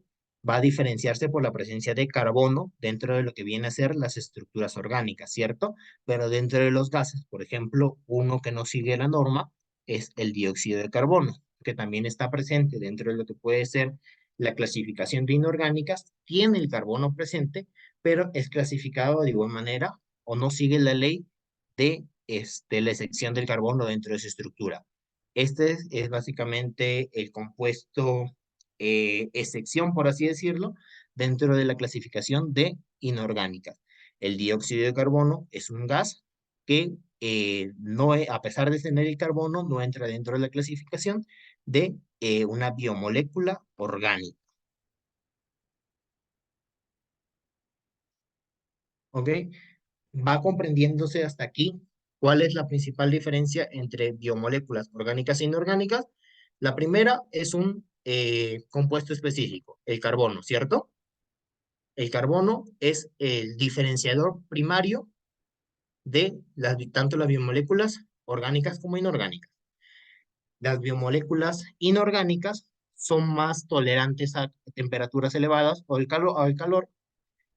va a diferenciarse por la presencia de carbono dentro de lo que viene a ser las estructuras orgánicas, ¿cierto? Pero dentro de los gases, por ejemplo, uno que no sigue la norma es el dióxido de carbono, que también está presente dentro de lo que puede ser la clasificación de inorgánicas, tiene el carbono presente, pero es clasificado de igual manera o no sigue la ley de la excepción del carbono dentro de su estructura. Este es básicamente el compuesto excepción, por así decirlo, dentro de la clasificación de inorgánicas. El dióxido de carbono es un gas que a pesar de tener el carbono, no entra dentro de la clasificación de una biomolécula orgánica. ¿Ok? Va comprendiéndose hasta aquí cuál es la principal diferencia entre biomoléculas orgánicas e inorgánicas. La primera es un compuesto específico, el carbono, ¿cierto? El carbono es el diferenciador primario de tanto las biomoléculas orgánicas como inorgánicas. Las biomoléculas inorgánicas son más tolerantes a temperaturas elevadas o al calor,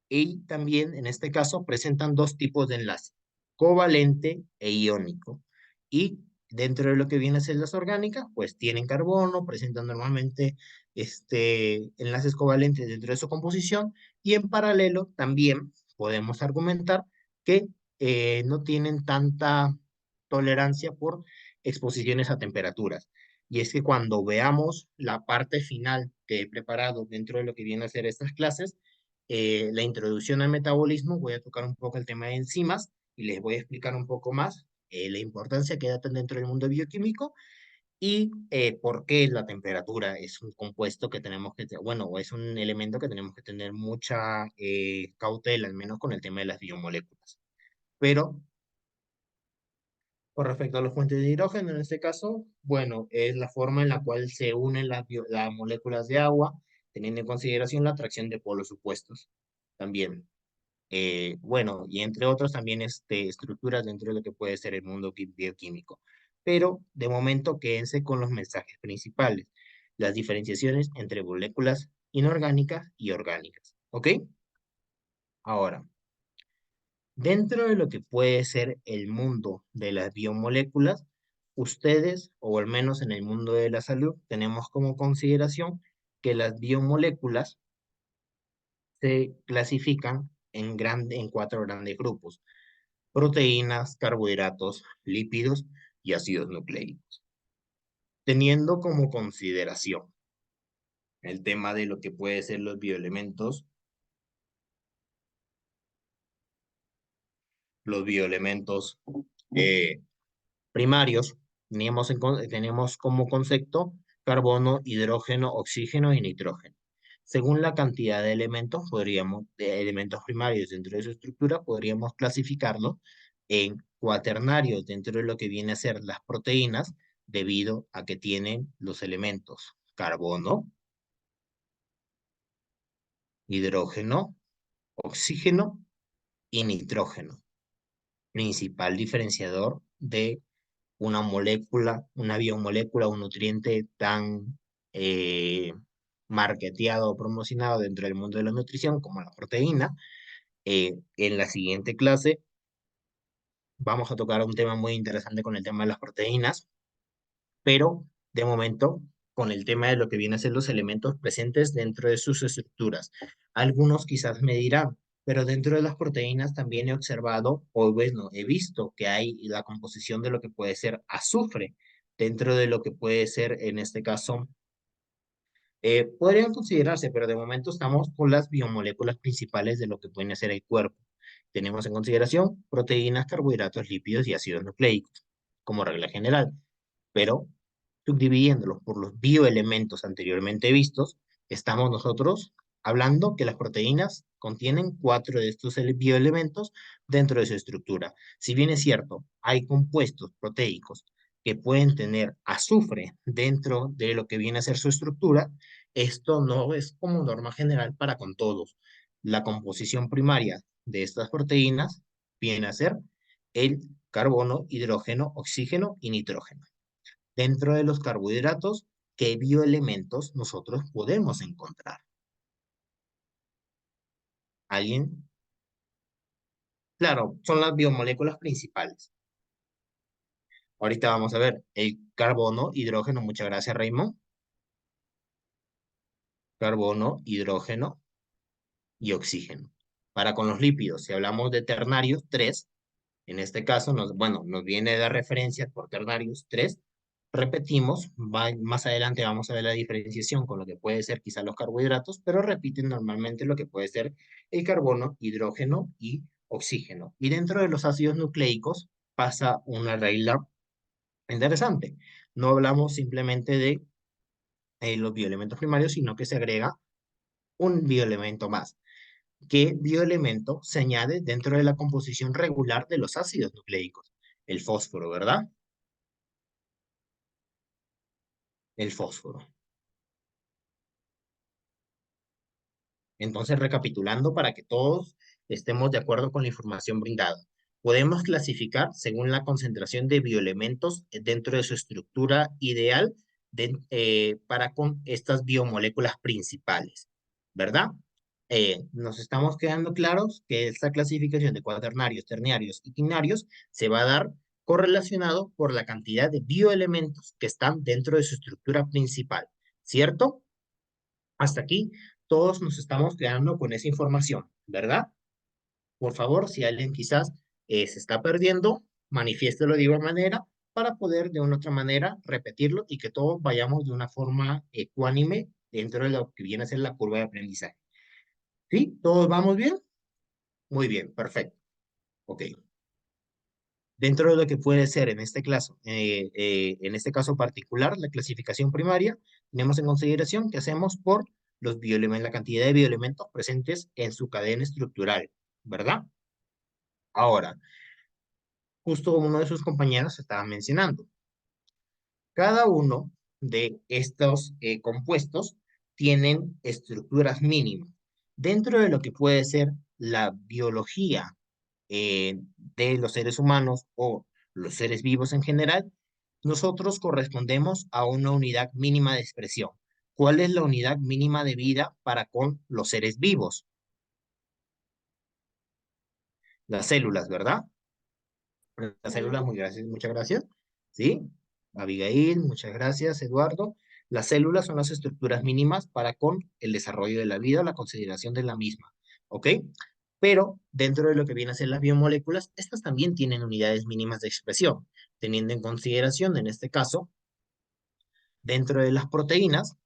y también en este caso presentan dos tipos de enlace, covalente e iónico. Y dentro de lo que viene a ser las orgánicas, pues tienen carbono, presentan normalmente enlaces covalentes dentro de su composición, y en paralelo también podemos argumentar que no tienen tanta tolerancia por exposiciones a temperaturas. Y es que cuando veamos la parte final que he preparado dentro de lo que viene a ser estas clases, la introducción al metabolismo, voy a tocar un poco el tema de enzimas y les voy a explicar un poco más la importancia que da dentro del mundo bioquímico y por qué la temperatura es un compuesto que tenemos que, bueno, o es un elemento que tenemos que tener mucha cautela, al menos con el tema de las biomoléculas. Pero con respecto a los fuentes de hidrógeno, en este caso, bueno, es la forma en la cual se unen las moléculas de agua, teniendo en consideración la atracción de polos opuestos. También, bueno, y entre otros también estructuras dentro de lo que puede ser el mundo bioquímico. Pero de momento quédense con los mensajes principales, las diferenciaciones entre moléculas inorgánicas y orgánicas. ¿Ok? Ahora, dentro de lo que puede ser el mundo de las biomoléculas, ustedes, o al menos en el mundo de la salud, tenemos como consideración que las biomoléculas se clasifican en cuatro grandes grupos: proteínas, carbohidratos, lípidos y ácidos nucleicos. Teniendo como consideración el tema de lo que puede ser los bioelementos eh, primarios, tenemos como concepto carbono, hidrógeno, oxígeno y nitrógeno. Según la cantidad de elementos primarios dentro de su estructura, podríamos clasificarlo en cuaternarios dentro de lo que viene a ser las proteínas, debido a que tienen los elementos carbono, hidrógeno, oxígeno y nitrógeno. Principal diferenciador de una molécula, una biomolécula, un nutriente tan marketeado o promocionado dentro del mundo de la nutrición como la proteína. En la siguiente clase vamos a tocar un tema muy interesante con el tema de las proteínas, pero de momento con el tema de lo que vienen a ser los elementos presentes dentro de sus estructuras. Algunos quizás me dirán, pero dentro de las proteínas también he observado, o bueno, he visto que hay la composición de lo que puede ser azufre, dentro de lo que puede ser, en este caso, podrían considerarse, pero de momento estamos con las biomoléculas principales de lo que puede ser el cuerpo. Tenemos en consideración proteínas, carbohidratos, lípidos y ácidos nucleicos, como regla general, pero subdividiéndolos por los bioelementos anteriormente vistos, estamos nosotros hablando que las proteínas contienen 4 de estos bioelementos dentro de su estructura. Si bien es cierto, hay compuestos proteicos que pueden tener azufre dentro de lo que viene a ser su estructura, esto no es como norma general para con todos. La composición primaria de estas proteínas viene a ser el carbono, hidrógeno, oxígeno y nitrógeno. Dentro de los carbohidratos, ¿qué bioelementos nosotros podemos encontrar? ¿Alguien? Claro, son las biomoléculas principales. Ahorita vamos a ver el carbono, hidrógeno, muchas gracias, Raymond. Carbono, hidrógeno y oxígeno. Para con los lípidos, si hablamos de ternarios, 3, en este caso, nos viene de referencia por ternarios 3. Repetimos, más adelante vamos a ver la diferenciación con lo que puede ser quizá los carbohidratos, pero repiten normalmente lo que puede ser el carbono, hidrógeno y oxígeno. Y dentro de los ácidos nucleicos pasa una regla interesante. No hablamos simplemente de los bioelementos primarios, sino que se agrega un bioelemento más. ¿Qué bioelemento se añade dentro de la composición regular de los ácidos nucleicos? El fósforo, ¿verdad? El fósforo. Entonces, recapitulando para que todos estemos de acuerdo con la información brindada, podemos clasificar según la concentración de bioelementos dentro de su estructura ideal para con estas biomoléculas principales, ¿verdad? Nos estamos quedando claros que esta clasificación de cuaternarios, ternarios y quinarios se va a dar correlacionado por la cantidad de bioelementos que están dentro de su estructura principal, ¿cierto? Hasta aquí, todos nos estamos quedando con esa información, ¿verdad? Por favor, si alguien quizás se está perdiendo, manifiéstelo de igual manera para poder de una otra manera repetirlo y que todos vayamos de una forma ecuánime dentro de lo que viene a ser la curva de aprendizaje. ¿Sí? ¿Todos vamos bien? Muy bien, perfecto. Ok. Dentro de lo que puede ser en este caso particular, la clasificación primaria, tenemos en consideración que hacemos por la cantidad de bioelementos presentes en su cadena estructural, ¿verdad? Ahora, justo uno de sus compañeros estaba mencionando, cada uno de estos compuestos tienen estructuras mínimas. Dentro de lo que puede ser la biología de los seres humanos o los seres vivos en general, nosotros correspondemos a una unidad mínima de expresión. ¿Cuál es la unidad mínima de vida para con los seres vivos? Las células, ¿verdad? Las células, muchas gracias. ¿Sí? Abigail, muchas gracias, Eduardo. Las células son las estructuras mínimas para con el desarrollo de la vida o la consideración de la misma. ¿Ok? Pero dentro de lo que vienen a ser las biomoléculas, estas también tienen unidades mínimas de expresión, teniendo en consideración, en este caso, dentro de las proteínas,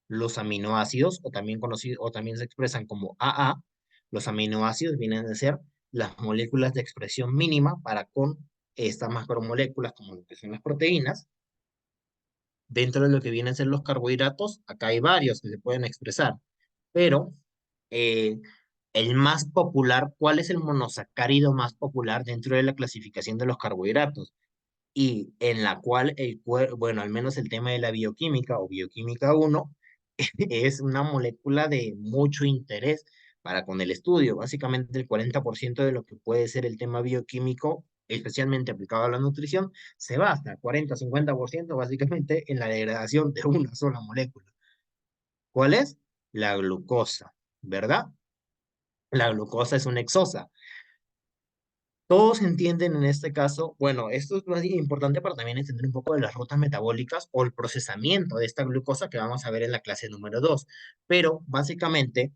los aminoácidos, o también se expresan como AA, los aminoácidos vienen a ser las moléculas de expresión mínima para con estas macromoléculas, como lo que son las proteínas. Dentro de lo que vienen a ser los carbohidratos, acá hay varios que se pueden expresar, pero eh, el más popular, ¿cuál es el monosacárido más popular dentro de la clasificación de los carbohidratos? Y en la cual bueno, al menos el tema de la bioquímica o bioquímica 1 es una molécula de mucho interés para con el estudio. Básicamente el 40% de lo que puede ser el tema bioquímico, especialmente aplicado a la nutrición, se basa 40-50% básicamente en la degradación de una sola molécula. ¿Cuál es? La glucosa, ¿verdad? La glucosa es una exosa. Todos entienden en este caso, bueno, esto es más importante para también entender un poco de las rutas metabólicas o el procesamiento de esta glucosa que vamos a ver en la clase número 2. Pero básicamente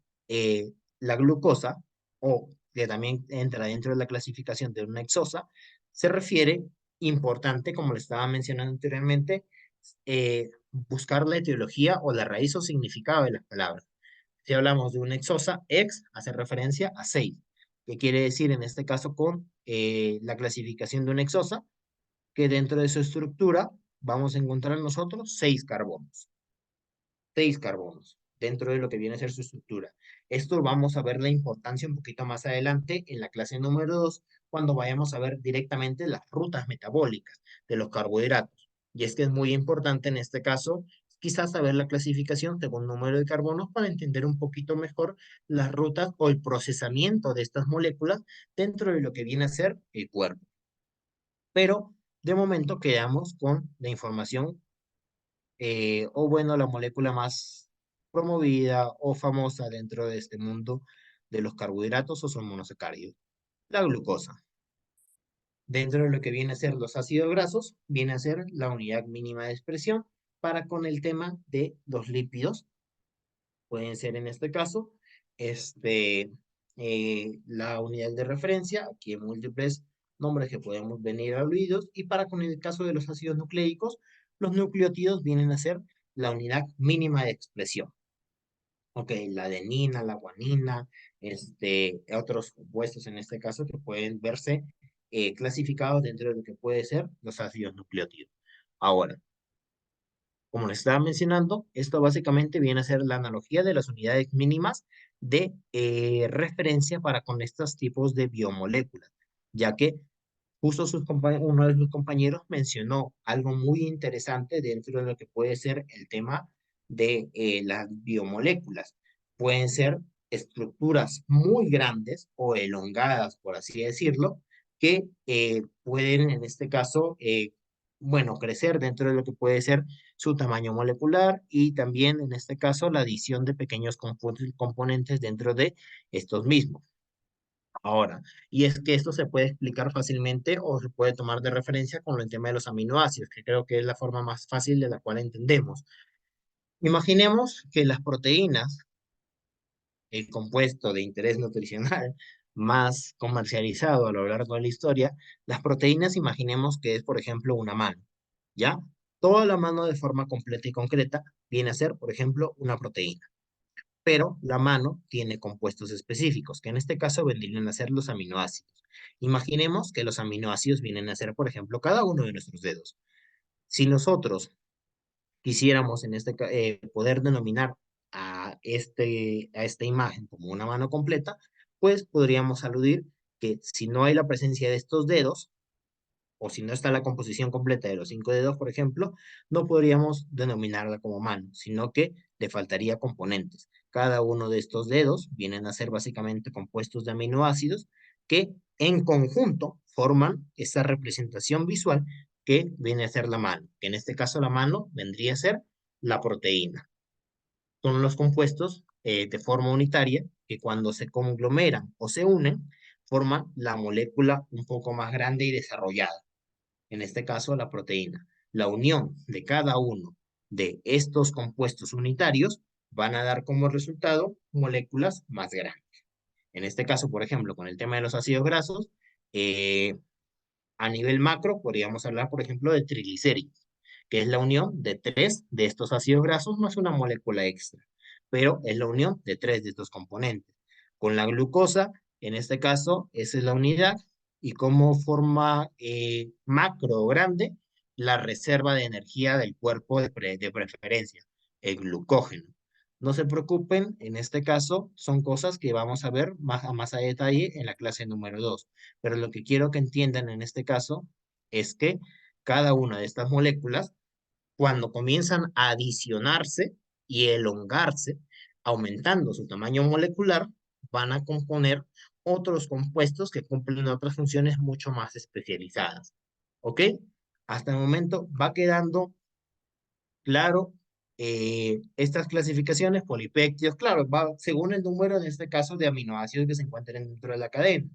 la glucosa, o que también entra dentro de la clasificación de una exosa, se refiere, importante, como le estaba mencionando anteriormente, buscar la etiología o la raíz o significado de las palabras. Si hablamos de una exosa, ex hace referencia a 6, que quiere decir en este caso con la clasificación de una exosa, que dentro de su estructura vamos a encontrar nosotros 6 carbonos. 6 carbonos dentro de lo que viene a ser su estructura. Esto vamos a ver la importancia un poquito más adelante en la clase número 2, cuando vayamos a ver directamente las rutas metabólicas de los carbohidratos. Y es que es muy importante en este caso, quizás saber la clasificación según número de carbonos para entender un poquito mejor las rutas o el procesamiento de estas moléculas dentro de lo que viene a ser el cuerpo. Pero de momento quedamos con la información o bueno, la molécula más promovida o famosa dentro de este mundo de los carbohidratos o son monosacáridos, la glucosa. Dentro de lo que viene a ser los ácidos grasos, viene a ser la unidad mínima de expresión para con el tema de los lípidos. Pueden ser en este caso, la unidad de referencia, aquí en múltiples nombres que podemos venir aludidos, y para con el caso de los ácidos nucleicos, los nucleótidos vienen a ser la unidad mínima de expresión. Ok, la adenina, la guanina, otros compuestos en este caso que pueden verse clasificados dentro de lo que puede ser los ácidos nucleótidos. Ahora, como les estaba mencionando, esto básicamente viene a ser la analogía de las unidades mínimas de referencia para con estos tipos de biomoléculas, ya que justo uno de sus compañeros mencionó algo muy interesante dentro de lo que puede ser el tema de las biomoléculas. Pueden ser estructuras muy grandes o elongadas, por así decirlo, que pueden en este caso, bueno, crecer dentro de lo que puede ser su tamaño molecular y también en este caso la adición de pequeños componentes dentro de estos mismos. Ahora, y es que esto se puede explicar fácilmente o se puede tomar de referencia con el tema de los aminoácidos, que creo que es la forma más fácil de la cual entendemos. Imaginemos que las proteínas, el compuesto de interés nutricional más comercializado a lo largo de la historia, las proteínas imaginemos que es, por ejemplo, una mano, ¿ya? Toda la mano de forma completa y concreta viene a ser, por ejemplo, una proteína. Pero la mano tiene compuestos específicos, que en este caso vendrían a ser los aminoácidos. Imaginemos que los aminoácidos vienen a ser, por ejemplo, cada uno de nuestros dedos. Si nosotros quisiéramos poder denominar a esta imagen como una mano completa, pues podríamos aludir que si no hay la presencia de estos dedos, o si no está la composición completa de los 5 dedos, por ejemplo, no podríamos denominarla como mano, sino que le faltaría componentes. Cada uno de estos dedos vienen a ser básicamente compuestos de aminoácidos que en conjunto forman esa representación visual que viene a ser la mano, que en este caso la mano vendría a ser la proteína. Son los compuestos de forma unitaria que cuando se conglomeran o se unen, forman la molécula un poco más grande y desarrollada, en este caso la proteína. La unión de cada uno de estos compuestos unitarios van a dar como resultado moléculas más grandes. En este caso, por ejemplo, con el tema de los ácidos grasos, a nivel macro podríamos hablar, por ejemplo, de triglicéridos, que es la unión de 3 de estos ácidos grasos más una molécula extra, pero es la unión de 3 de estos componentes. Con la glucosa, en este caso, esa es la unidad, y como forma macro o grande, la reserva de energía del cuerpo de preferencia, el glucógeno. No se preocupen, en este caso son cosas que vamos a ver más a detalle en la clase número 2. Pero lo que quiero que entiendan en este caso es que cada una de estas moléculas, cuando comienzan a adicionarse y elongarse, aumentando su tamaño molecular, van a componer otros compuestos que cumplen otras funciones mucho más especializadas. ¿Ok? Hasta el momento va quedando claro estas clasificaciones, polipéptidos, claro, va según el número, en este caso, de aminoácidos que se encuentren dentro de la cadena.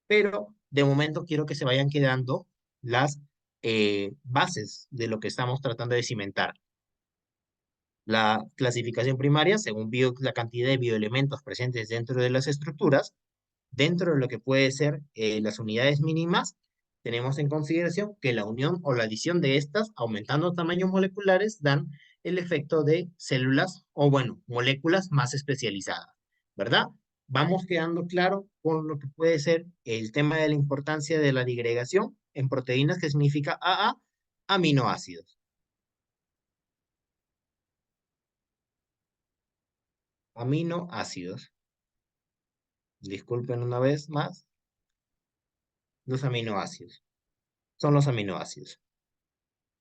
Pero de momento quiero que se vayan quedando las bases de lo que estamos tratando de cimentar. La clasificación primaria, según la cantidad de bioelementos presentes dentro de las estructuras, dentro de lo que puede ser las unidades mínimas, tenemos en consideración que la unión o la adición de estas, aumentando tamaños moleculares, dan el efecto de células o, bueno, moléculas más especializadas, ¿verdad? Vamos quedando claro con lo que puede ser el tema de la importancia de la digregación en proteínas, que significa AA, aminoácidos. Aminoácidos. Disculpen una vez más. Los aminoácidos. Son los aminoácidos.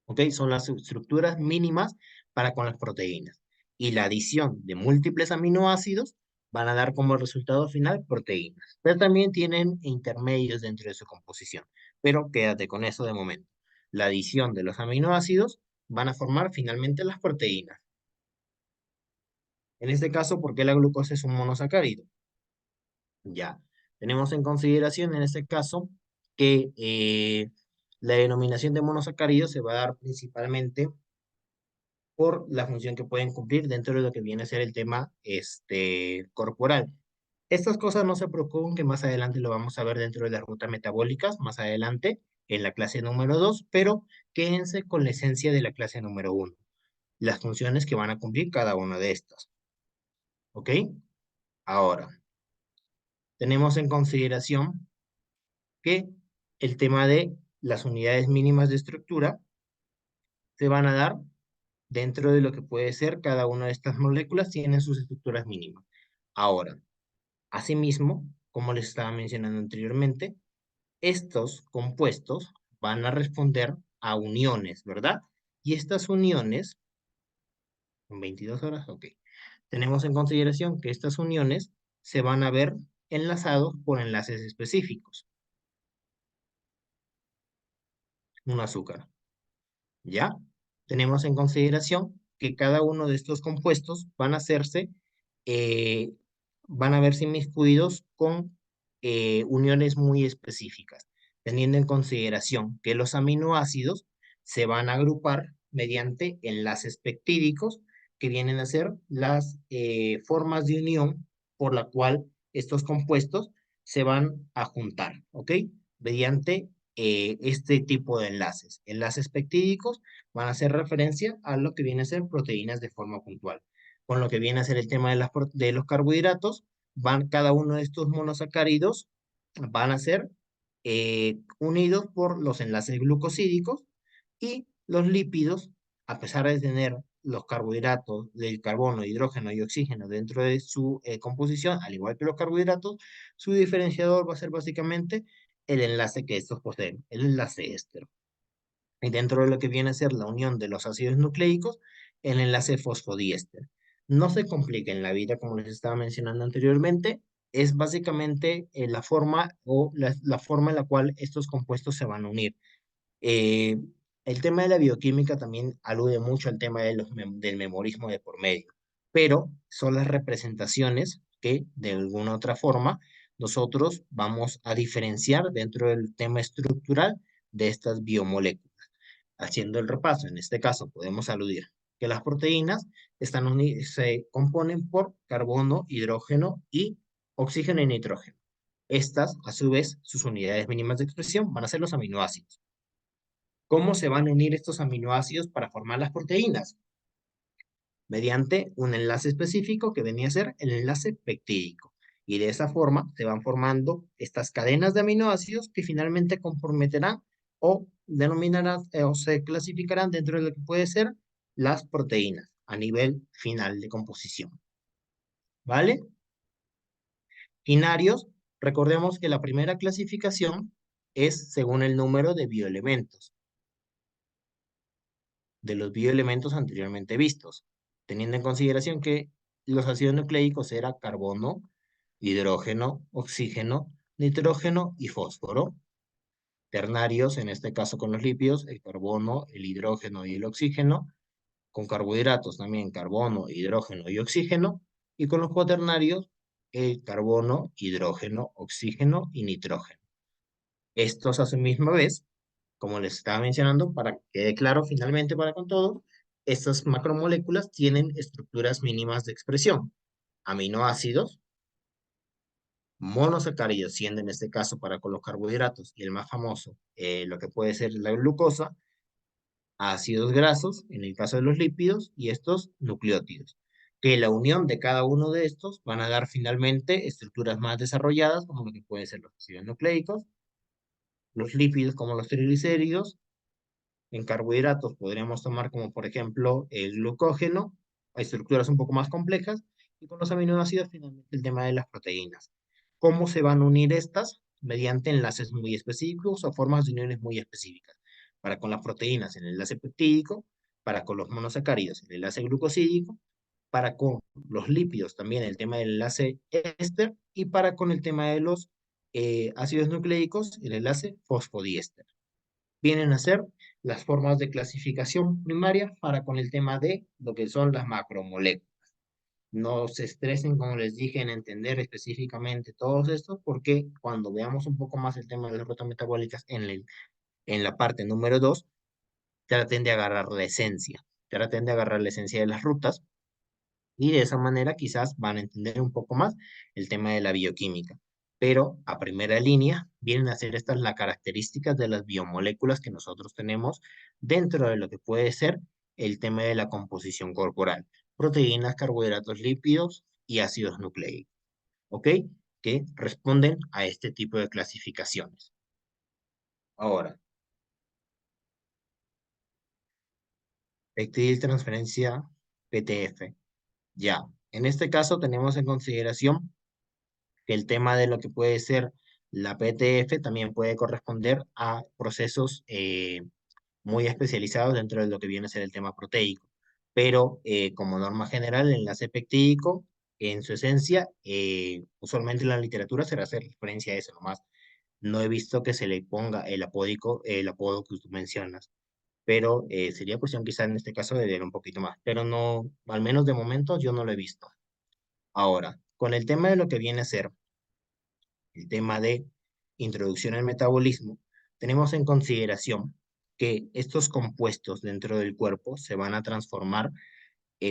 ¿Ok? Son las estructuras mínimas para con las proteínas. Y la adición de múltiples aminoácidos van a dar como resultado final proteínas. Pero también tienen intermedios dentro de su composición. Pero quédate con eso de momento. La adición de los aminoácidos van a formar finalmente las proteínas. En este caso, ¿por qué la glucosa es un monosacárido? Ya, tenemos en consideración en este caso que la denominación de monosacáridos se va a dar principalmente por la función que pueden cumplir dentro de lo que viene a ser el tema corporal. Estas cosas no se preocupen, que más adelante lo vamos a ver dentro de las rutas metabólicas, más adelante en la clase número 2, pero quédense con la esencia de la clase número 1, las funciones que van a cumplir cada una de estas. ¿Ok? Ahora, tenemos en consideración que el tema de las unidades mínimas de estructura se van a dar dentro de lo que puede ser cada una de estas moléculas, tienen sus estructuras mínimas. Ahora, asimismo, como les estaba mencionando anteriormente, estos compuestos van a responder a uniones, ¿verdad? Y estas uniones, en 22 horas, ok. Tenemos en consideración que estas uniones se van a ver enlazados por enlaces específicos. Un azúcar. ¿Ya? Tenemos en consideración que cada uno de estos compuestos van a eh, van a verse inmiscuidos con uniones muy específicas, teniendo en consideración que los aminoácidos se van a agrupar mediante enlaces peptídicos, que vienen a ser las formas de unión por la cual estos compuestos se van a juntar, ¿ok? Mediante este tipo de enlaces. Enlaces peptídicos van a hacer referencia a lo que viene a ser proteínas de forma puntual. Con lo que viene a ser el tema de los carbohidratos, cada uno de estos monosacáridos van a ser unidos por los enlaces glucosídicos, y los lípidos, a pesar de tener los carbohidratos del carbono, hidrógeno y oxígeno dentro de su composición, al igual que los carbohidratos, su diferenciador va a ser básicamente el enlace que estos poseen, el enlace éster. Y dentro de lo que viene a ser la unión de los ácidos nucleicos, el enlace fosfodiéster. No se complica en la vida, como les estaba mencionando anteriormente, es básicamente la forma o la forma en la cual estos compuestos se van a unir. Eh, el tema de la bioquímica también alude mucho al tema de del memorismo de por medio, pero son las representaciones que de alguna otra forma nosotros vamos a diferenciar dentro del tema estructural de estas biomoléculas. Haciendo el repaso, en este caso podemos aludir que las proteínas se componen por carbono, hidrógeno y oxígeno y nitrógeno. Estas, a su vez, sus unidades mínimas de expresión van a ser los aminoácidos. ¿Cómo se van a unir estos aminoácidos para formar las proteínas? Mediante un enlace específico que venía a ser el enlace peptídico. Y de esa forma se van formando estas cadenas de aminoácidos que finalmente comprometerán o denominarán o se clasificarán dentro de lo que puede ser las proteínas a nivel final de composición. ¿Vale? Binarios, recordemos que la primera clasificación es según el número de bioelementos, de los bioelementos anteriormente vistos, teniendo en consideración que los ácidos nucleicos eran carbono, hidrógeno, oxígeno, nitrógeno y fósforo. Ternarios, en este caso con los lípidos, el carbono, el hidrógeno y el oxígeno. Con carbohidratos también carbono, hidrógeno y oxígeno. Y con los cuaternarios, el carbono, hidrógeno, oxígeno y nitrógeno. Estos a su misma vez, como les estaba mencionando, para que quede claro finalmente para con todos, estas macromoléculas tienen estructuras mínimas de expresión. Aminoácidos, monosacáridos, siendo en este caso para con los carbohidratos y el más famoso, lo que puede ser la glucosa, ácidos grasos, en el caso de los lípidos, y estos nucleótidos, que la unión de cada uno de estos van a dar finalmente estructuras más desarrolladas, como lo que pueden ser los ácidos nucleicos, los lípidos como los triglicéridos. En carbohidratos podríamos tomar como por ejemplo el glucógeno, hay estructuras un poco más complejas, y con los aminoácidos finalmente el tema de las proteínas. ¿Cómo se van a unir estas? Mediante enlaces muy específicos o formas de uniones muy específicas. Para con las proteínas el enlace peptídico, para con los monosacáridos el enlace glucosídico, para con los lípidos también el tema del enlace éster, y para con el tema de los ácidos nucleicos el enlace fosfodiéster. Vienen a ser las formas de clasificación primaria para con el tema de lo que son las macromoléculas. No se estresen, como les dije, en entender específicamente todos estos, porque cuando veamos un poco más el tema de las rutas metabólicas en la parte número 2, traten de agarrar la esencia. Traten de agarrar la esencia de las rutas y de esa manera quizás van a entender un poco más el tema de la bioquímica. Pero a primera línea vienen a ser estas las características de las biomoléculas que nosotros tenemos dentro de lo que puede ser el tema de la composición corporal. Proteínas, carbohidratos, lípidos y ácidos nucleicos. ¿Ok? Que responden a este tipo de clasificaciones. Ahora, transferencia PTF. Ya, en este caso tenemos en consideración que el tema de lo que puede ser la PTF también puede corresponder a procesos muy especializados dentro de lo que viene a ser el tema proteico. Pero como norma general, el enlace peptídico, en su esencia, usualmente en la literatura se hace referencia a eso nomás. No he visto que se le ponga el apodo que tú mencionas, pero sería cuestión quizá en este caso de leer un poquito más, pero no, al menos de momento yo no lo he visto. Ahora, con el tema de lo que viene a ser el tema de introducción al metabolismo, tenemos en consideración que estos compuestos dentro del cuerpo se van a transformar,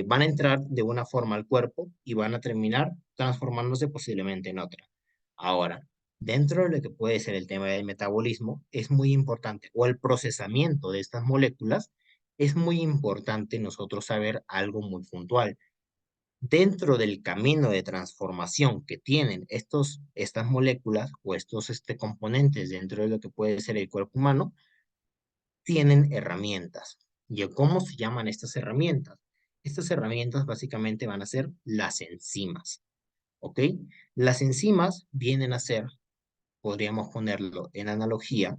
van a entrar de una forma al cuerpo y van a terminar transformándose posiblemente en otra. Ahora, dentro de lo que puede ser el tema del metabolismo, es muy importante, o el procesamiento de estas moléculas, es muy importante nosotros saber algo muy puntual. dentro del camino de transformación que tienen estas moléculas o estos componentes dentro de lo que puede ser el cuerpo humano, tienen herramientas. ¿Y cómo se llaman estas herramientas? Estas herramientas básicamente van a ser las enzimas, ¿ok? Las enzimas vienen a ser, podríamos ponerlo en analogía,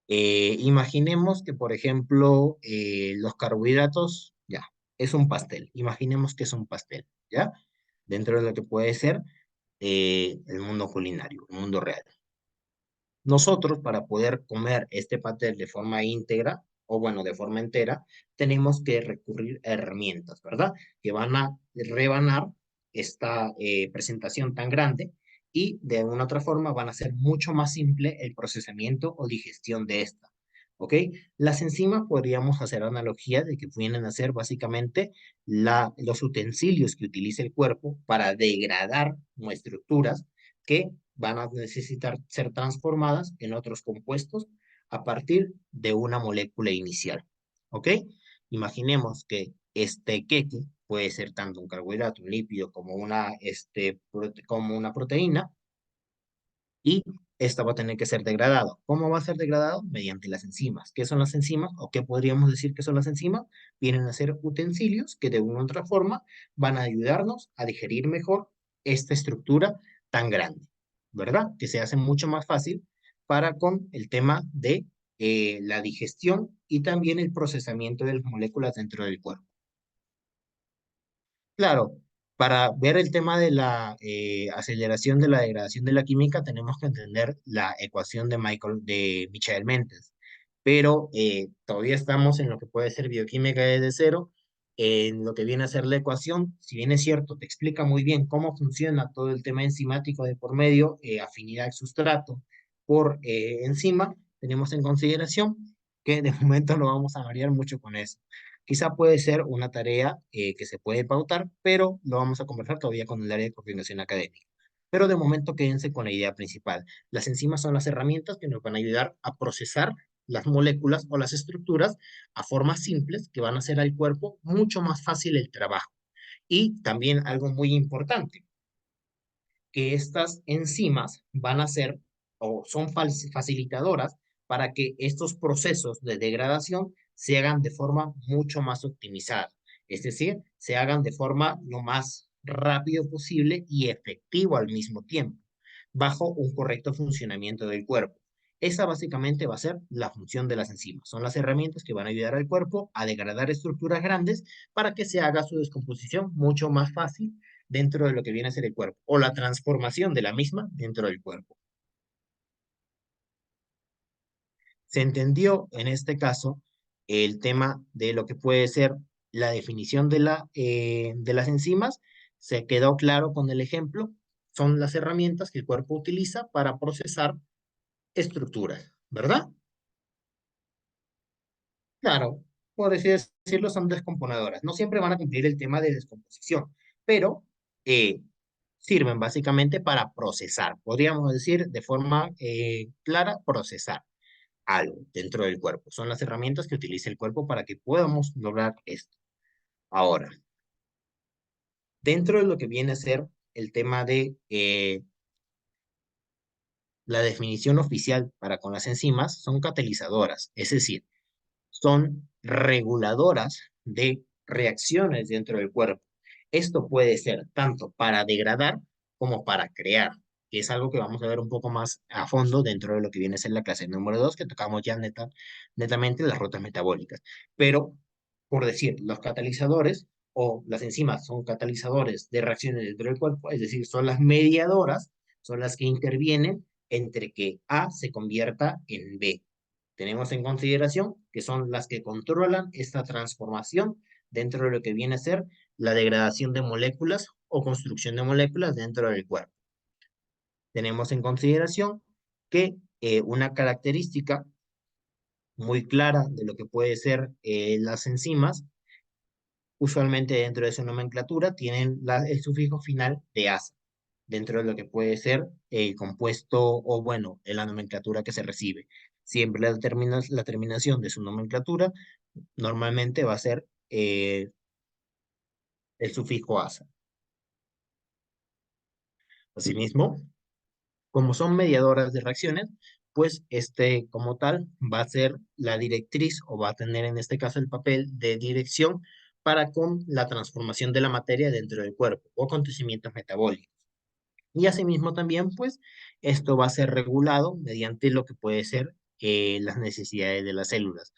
imaginemos que, por ejemplo, los carbohidratos, ya, es un pastel. Imaginemos que es un pastel, ¿ya? Dentro de lo que puede ser el mundo culinario, el mundo real. Nosotros, para poder comer este pastel de forma íntegra, o bueno, de forma entera, tenemos que recurrir a herramientas, ¿verdad? Que van a rebanar esta presentación tan grande y de una otra forma van a hacer mucho más simple el procesamiento o digestión de esta. ¿Ok? Las enzimas podríamos hacer analogía de que vienen a ser básicamente los utensilios que utiliza el cuerpo para degradar nuestras estructuras que van a necesitar ser transformadas en otros compuestos a partir de una molécula inicial. ¿Ok? Imaginemos que este queque puede ser tanto un carbohidrato, un lípido, como una proteína, y esta va a tener que ser degradado. ¿Cómo va a ser degradado? Mediante las enzimas. ¿Qué son las enzimas? ¿O qué podríamos decir que son las enzimas? Vienen a ser utensilios que de una u otra forma van a ayudarnos a digerir mejor esta estructura tan grande, ¿verdad? Que se hace mucho más fácil para con el tema de la digestión y también el procesamiento de las moléculas dentro del cuerpo. Claro, para ver el tema de la aceleración de la degradación de la química, tenemos que entender la ecuación de Michael Mentes. Pero todavía estamos en lo que puede ser bioquímica desde cero, en lo que viene a ser la ecuación. Si bien es cierto, te explica muy bien cómo funciona todo el tema enzimático de por medio, afinidad sustrato por enzima, tenemos en consideración que de momento no vamos a variar mucho con eso. Quizá puede ser una tarea que se puede pautar, pero lo vamos a conversar todavía con el área de coordinación académica. Pero de momento quédense con la idea principal. Las enzimas son las herramientas que nos van a ayudar a procesar las moléculas o las estructuras a formas simples que van a hacer al cuerpo mucho más fácil el trabajo. Y también algo muy importante, que estas enzimas van a ser o son facilitadoras para que estos procesos de degradación se hagan de forma mucho más optimizada. Es decir, se hagan de forma lo más rápido posible y efectivo al mismo tiempo, bajo un correcto funcionamiento del cuerpo. Esa básicamente va a ser la función de las enzimas. Son las herramientas que van a ayudar al cuerpo a degradar estructuras grandes para que se haga su descomposición mucho más fácil dentro de lo que viene a ser el cuerpo, o la transformación de la misma dentro del cuerpo. Se entendió en este caso el tema de lo que puede ser la definición de las enzimas, se quedó claro con el ejemplo, son las herramientas que el cuerpo utiliza para procesar estructuras, ¿verdad? Claro, por así decirlo, son descomponedoras. No siempre van a cumplir el tema de descomposición, pero eh, sirven básicamente para procesar. Podríamos decir de forma clara, procesar algo dentro del cuerpo. Son las herramientas que utiliza el cuerpo para que podamos lograr esto. Ahora, dentro de lo que viene a ser el tema de la definición oficial para con las enzimas, son catalizadoras, es decir, son reguladoras de reacciones dentro del cuerpo. Esto puede ser tanto para degradar como para crear, que es algo que vamos a ver un poco más a fondo dentro de lo que viene a ser la clase número 2, que tocamos ya netamente las rutas metabólicas. Pero, por decir, los catalizadores o las enzimas son catalizadores de reacciones dentro del cuerpo, es decir, son las mediadoras, son las que intervienen entre que A se convierta en B. Tenemos en consideración que son las que controlan esta transformación dentro de lo que viene a ser la degradación de moléculas o construcción de moléculas dentro del cuerpo. Tenemos en consideración que una característica muy clara de lo que puede ser las enzimas, usualmente dentro de su nomenclatura, tienen el sufijo final de asa, dentro de lo que puede ser el compuesto o, bueno, en la nomenclatura que se recibe. Siempre la terminación de su nomenclatura normalmente va a ser el sufijo asa. Asimismo, como son mediadoras de reacciones, pues como tal va a ser la directriz o va a tener en este caso el papel de dirección para con la transformación de la materia dentro del cuerpo o acontecimientos metabólicos. Y asimismo también, pues, esto va a ser regulado mediante lo que puede ser las necesidades de las células,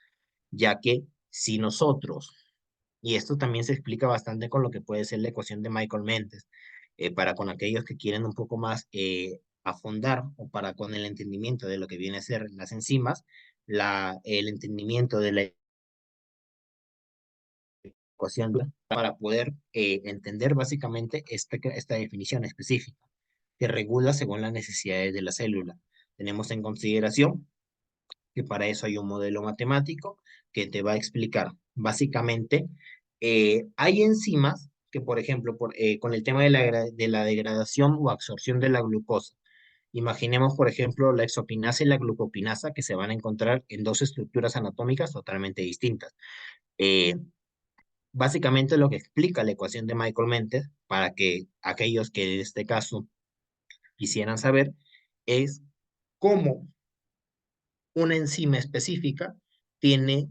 ya que si nosotros, y esto también se explica bastante con lo que puede ser la ecuación de Michael-Mentes, para con aquellos que quieren un poco más afondar o para con el entendimiento de lo que viene a ser las enzimas, el entendimiento de la ecuación para poder entender básicamente esta definición específica que regula según las necesidades de la célula. Tenemos en consideración que para eso hay un modelo matemático que te va a explicar. Básicamente, hay enzimas que, por ejemplo, con el tema de la degradación o absorción de la glucosa, imaginemos, por ejemplo, la exopinasa y la glucopinasa que se van a encontrar en dos estructuras anatómicas totalmente distintas. Eh, Básicamente lo que explica la ecuación de Michael-Mentes, para que aquellos que en este caso quisieran saber, es cómo una enzima específica tiene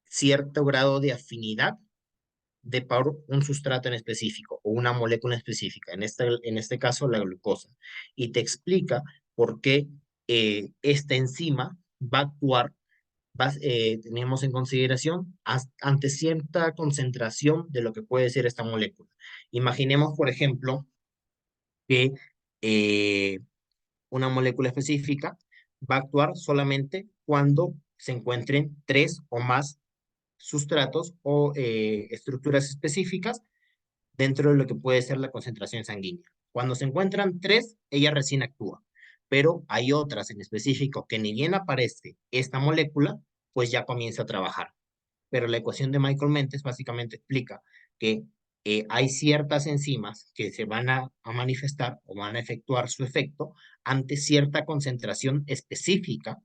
cierto grado de afinidad de por un sustrato en específico o una molécula específica, en este caso la glucosa, y te explica por qué esta enzima va a actuar, tenemos en consideración ante cierta concentración de lo que puede ser esta molécula. Imaginemos, por ejemplo, que eh, una molécula específica va a actuar solamente cuando se encuentren tres o más sustratos o estructuras específicas dentro de lo que puede ser la concentración sanguínea. Cuando se encuentran tres, ella recién actúa, pero hay otras en específico que ni bien aparece esta molécula, pues ya comienza a trabajar. Pero la ecuación de Michael-Mentes básicamente explica que hay ciertas enzimas que se van a manifestar o van a efectuar su efecto ante cierta concentración específica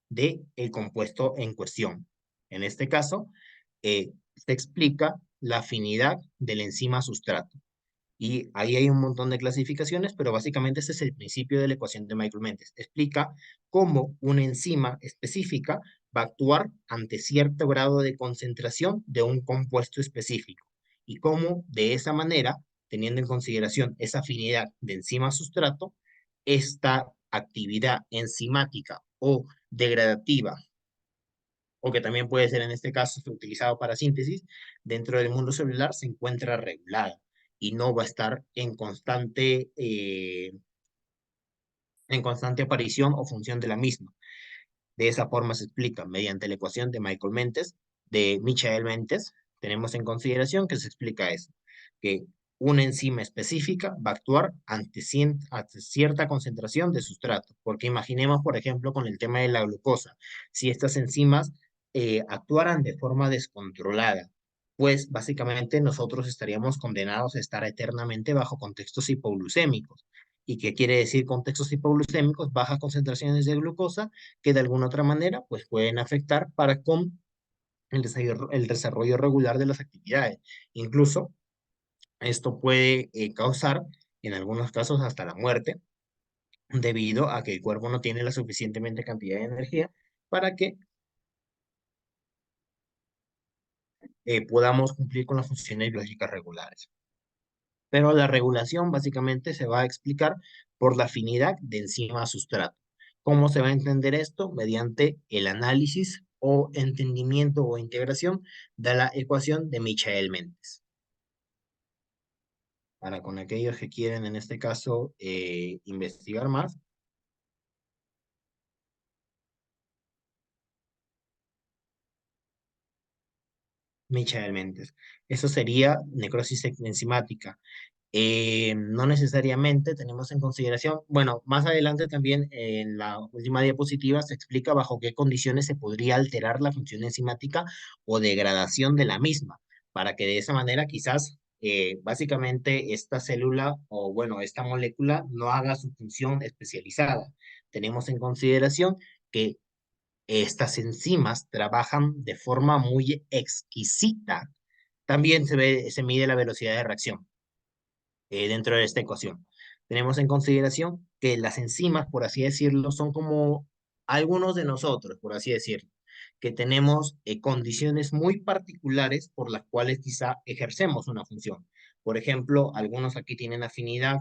del compuesto en cuestión. En este caso, se explica la afinidad de la enzima sustrato. Y ahí hay un montón de clasificaciones, pero básicamente ese es el principio de la ecuación de Michael-Mentes. Explica cómo una enzima específica va a actuar ante cierto grado de concentración de un compuesto específico y cómo de esa manera, teniendo en consideración esa afinidad de enzima-sustrato, esta actividad enzimática o degradativa, o que también puede ser en este caso utilizado para síntesis, dentro del mundo celular se encuentra regulada y no va a estar en constante aparición o función de la misma. De esa forma se explica mediante la ecuación de Michael-Mentes, de Michael-Mentes, tenemos en consideración que se explica eso, que una enzima específica va a actuar ante cierta concentración de sustrato, porque imaginemos, por ejemplo, con el tema de la glucosa, si estas enzimas actuaran de forma descontrolada, pues básicamente nosotros estaríamos condenados a estar eternamente bajo contextos hipoglucémicos. ¿Y qué quiere decir contextos hipoglucémicos? Bajas concentraciones de glucosa que de alguna otra manera pues pueden afectar para con el desarrollo regular de las actividades. Incluso esto puede causar en algunos casos hasta la muerte debido a que el cuerpo no tiene la suficientemente cantidad de energía para que podamos cumplir con las funciones biológicas regulares. Pero la regulación básicamente se va a explicar por la afinidad de enzima a sustrato. ¿Cómo se va a entender esto? Mediante el análisis o entendimiento o integración de la ecuación de Michael-Mentes. Para con aquellos que quieren en este caso investigar más, Michael-Mentes. Eso sería necrosis enzimática. No necesariamente tenemos en consideración, bueno, más adelante también en la última diapositiva se explica bajo qué condiciones se podría alterar la función enzimática o degradación de la misma, para que de esa manera quizás básicamente esta célula o bueno, esta molécula no haga su función especializada. Tenemos en consideración que estas enzimas trabajan de forma muy exquisita También se mide la velocidad de reacción dentro de esta ecuación. Tenemos en consideración que las enzimas, por así decirlo, son como algunos de nosotros, por así decirlo, que tenemos condiciones muy particulares por las cuales quizá ejercemos una función. Por ejemplo, algunos aquí tienen afinidad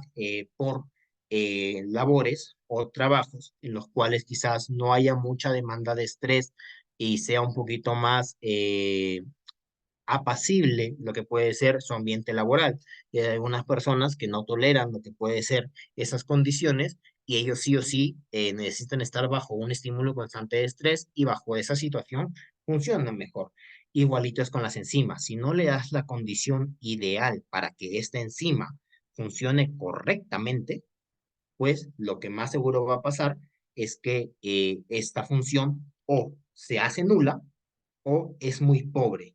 por labores o trabajos en los cuales quizás no haya mucha demanda de estrés y sea un poquito más apacible lo que puede ser su ambiente laboral. Y hay algunas personas que no toleran lo que puede ser esas condiciones y ellos sí o sí necesitan estar bajo un estímulo constante de estrés y bajo esa situación funcionan mejor. Igualito es con las enzimas. Si no le das la condición ideal para que esta enzima funcione correctamente, pues lo que más seguro va a pasar es que esta función o se hace nula o es muy pobre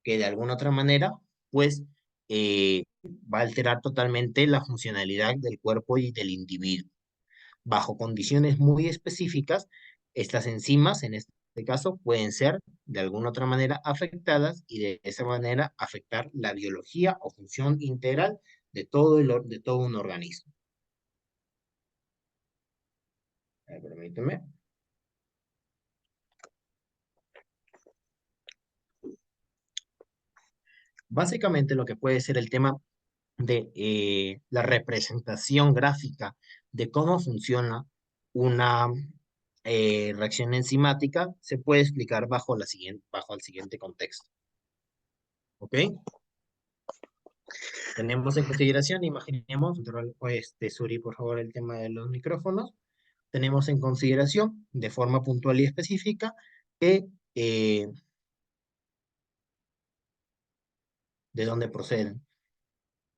que de alguna otra manera, pues, va a alterar totalmente la funcionalidad del cuerpo y del individuo. Bajo condiciones muy específicas, estas enzimas, en este caso, pueden ser de alguna otra manera afectadas y de esa manera afectar la biología o función integral de todo un organismo. Permíteme. Básicamente lo que puede ser el tema de la representación gráfica de cómo funciona una reacción enzimática se puede explicar bajo el siguiente contexto. ¿Ok? Tenemos en consideración, imaginemos, Suri, por favor, el tema de los micrófonos. Tenemos en consideración, de forma puntual y específica, que de dónde proceden.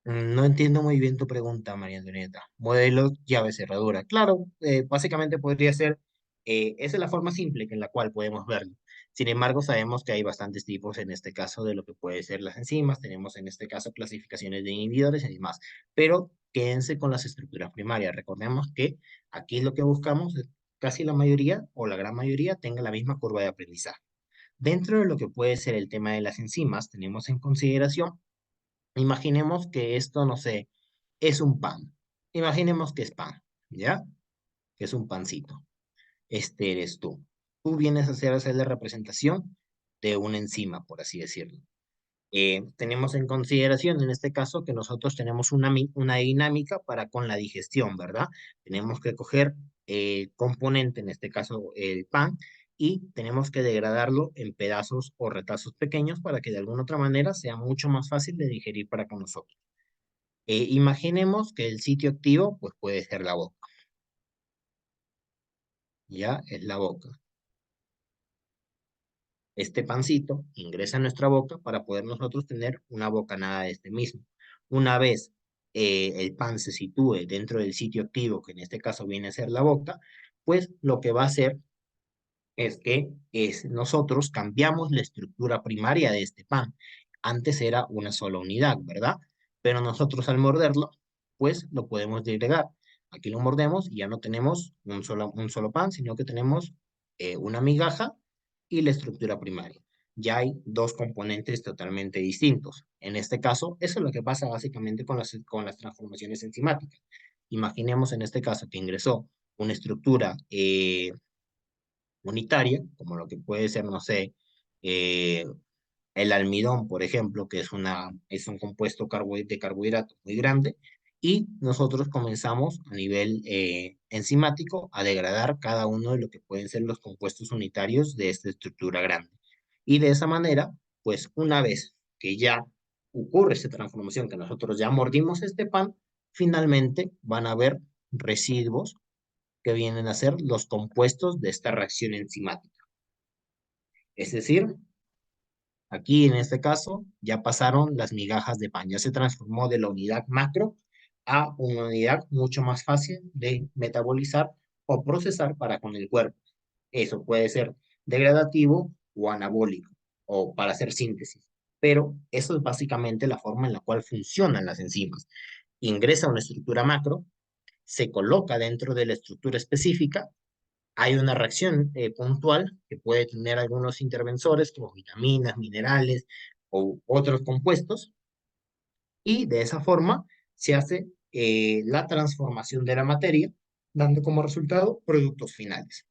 No entiendo muy bien tu pregunta, María Antonieta. Modelo, llave, cerradura. Claro, básicamente podría ser, esa es la forma simple en la cual podemos verlo. Sin embargo, sabemos que hay bastantes tipos en este caso de lo que puede ser las enzimas. Tenemos en este caso clasificaciones de inhibidores y demás. Pero quédense con las estructuras primarias. Recordemos que aquí lo que buscamos es casi la mayoría o la gran mayoría tenga la misma curva de aprendizaje. Dentro de lo que puede ser el tema de las enzimas, tenemos en consideración. Imaginemos que esto, no sé, es un pan. Imaginemos que es pan, ¿ya? Que es un pancito. Este eres tú. Tú vienes a hacer la representación de una enzima, por así decirlo. Tenemos en consideración en este caso que nosotros tenemos una dinámica para con la digestión, ¿verdad? Tenemos que coger componente, en este caso el pan, y tenemos que degradarlo en pedazos o retazos pequeños para que de alguna otra manera sea mucho más fácil de digerir para con nosotros. Imaginemos que el sitio activo pues puede ser la boca, ¿ya? Es la boca. Este pancito ingresa a nuestra boca para poder nosotros tener una bocanada de este mismo. Una vez el pan se sitúe dentro del sitio activo, que en este caso viene a ser la boca, pues lo que va a hacer es que nosotros cambiamos la estructura primaria de este pan. Antes era una sola unidad, ¿verdad? Pero nosotros al morderlo, pues lo podemos disgregar. Aquí lo mordemos y ya no tenemos un solo pan, sino que tenemos una migaja y la estructura primaria. Ya hay dos componentes totalmente distintos. En este caso, eso es lo que pasa básicamente con las transformaciones enzimáticas. Imaginemos en este caso que ingresó una estructura unitaria, como lo que puede ser, no sé, eh, el almidón, por ejemplo, que es un compuesto de carbohidrato muy grande, y nosotros comenzamos a nivel enzimático a degradar cada uno de lo que pueden ser los compuestos unitarios de esta estructura grande. Y de esa manera, pues una vez que ya ocurre esta transformación, que nosotros ya mordimos este pan, finalmente van a haber residuos que vienen a ser los compuestos de esta reacción enzimática. Es decir, aquí en este caso ya pasaron las migajas de pan, ya se transformó de la unidad macro a una unidad mucho más fácil de metabolizar o procesar para con el cuerpo. Eso puede ser degradativo o anabólico o para hacer síntesis. Pero eso es básicamente la forma en la cual funcionan las enzimas. Ingresa a una estructura macro, se coloca dentro de la estructura específica, hay una reacción puntual que puede tener algunos intervensores como vitaminas, minerales o otros compuestos, y de esa forma se hace la transformación de la materia, dando como resultado productos finales.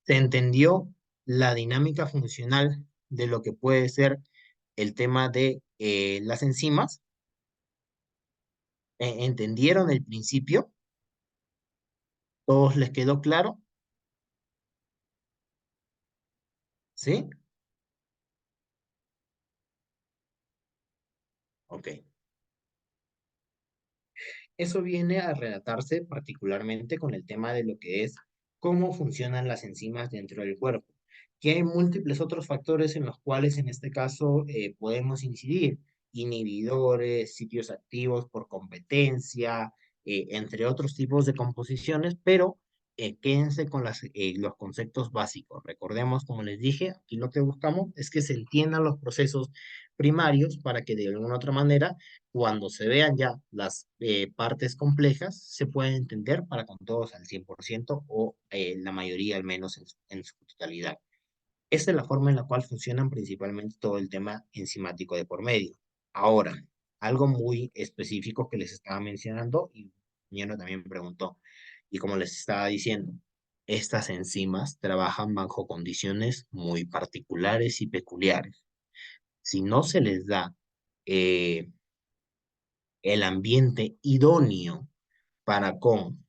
Se entendió la dinámica funcional de lo que puede ser el tema de las enzimas. ¿Entendieron el principio? ¿Todos les quedó claro? ¿Sí? Ok. Eso viene a relatarse particularmente con el tema de lo que es cómo funcionan las enzimas dentro del cuerpo, que hay múltiples otros factores en los cuales en este caso podemos incidir, inhibidores, sitios activos por competencia, entre otros tipos de composiciones, pero quédense con los conceptos básicos. Recordemos, como les dije, aquí lo que buscamos es que se entiendan los procesos primarios para que de alguna otra manera cuando se vean ya las partes complejas, se pueden entender para con todos al 100% o la mayoría al menos en su totalidad. Esta es la forma en la cual funcionan principalmente todo el tema enzimático de por medio. Ahora, algo muy específico que les estaba mencionando y Ñero también preguntó, y como les estaba diciendo, estas enzimas trabajan bajo condiciones muy particulares y peculiares. Si no se les da eh, el ambiente idóneo para con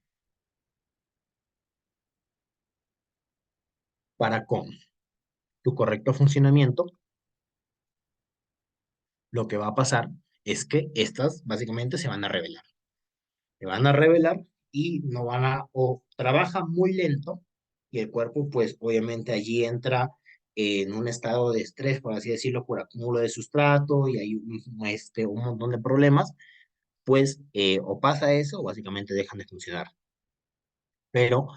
tu correcto funcionamiento, lo que va a pasar es que estas básicamente se van a revelar. Se van a revelar y no van a, o trabajan muy lento y el cuerpo pues obviamente allí entra en un estado de estrés, por así decirlo, por acúmulo de sustrato y hay un montón de problemas, pues o pasa eso o básicamente dejan de funcionar. Pero,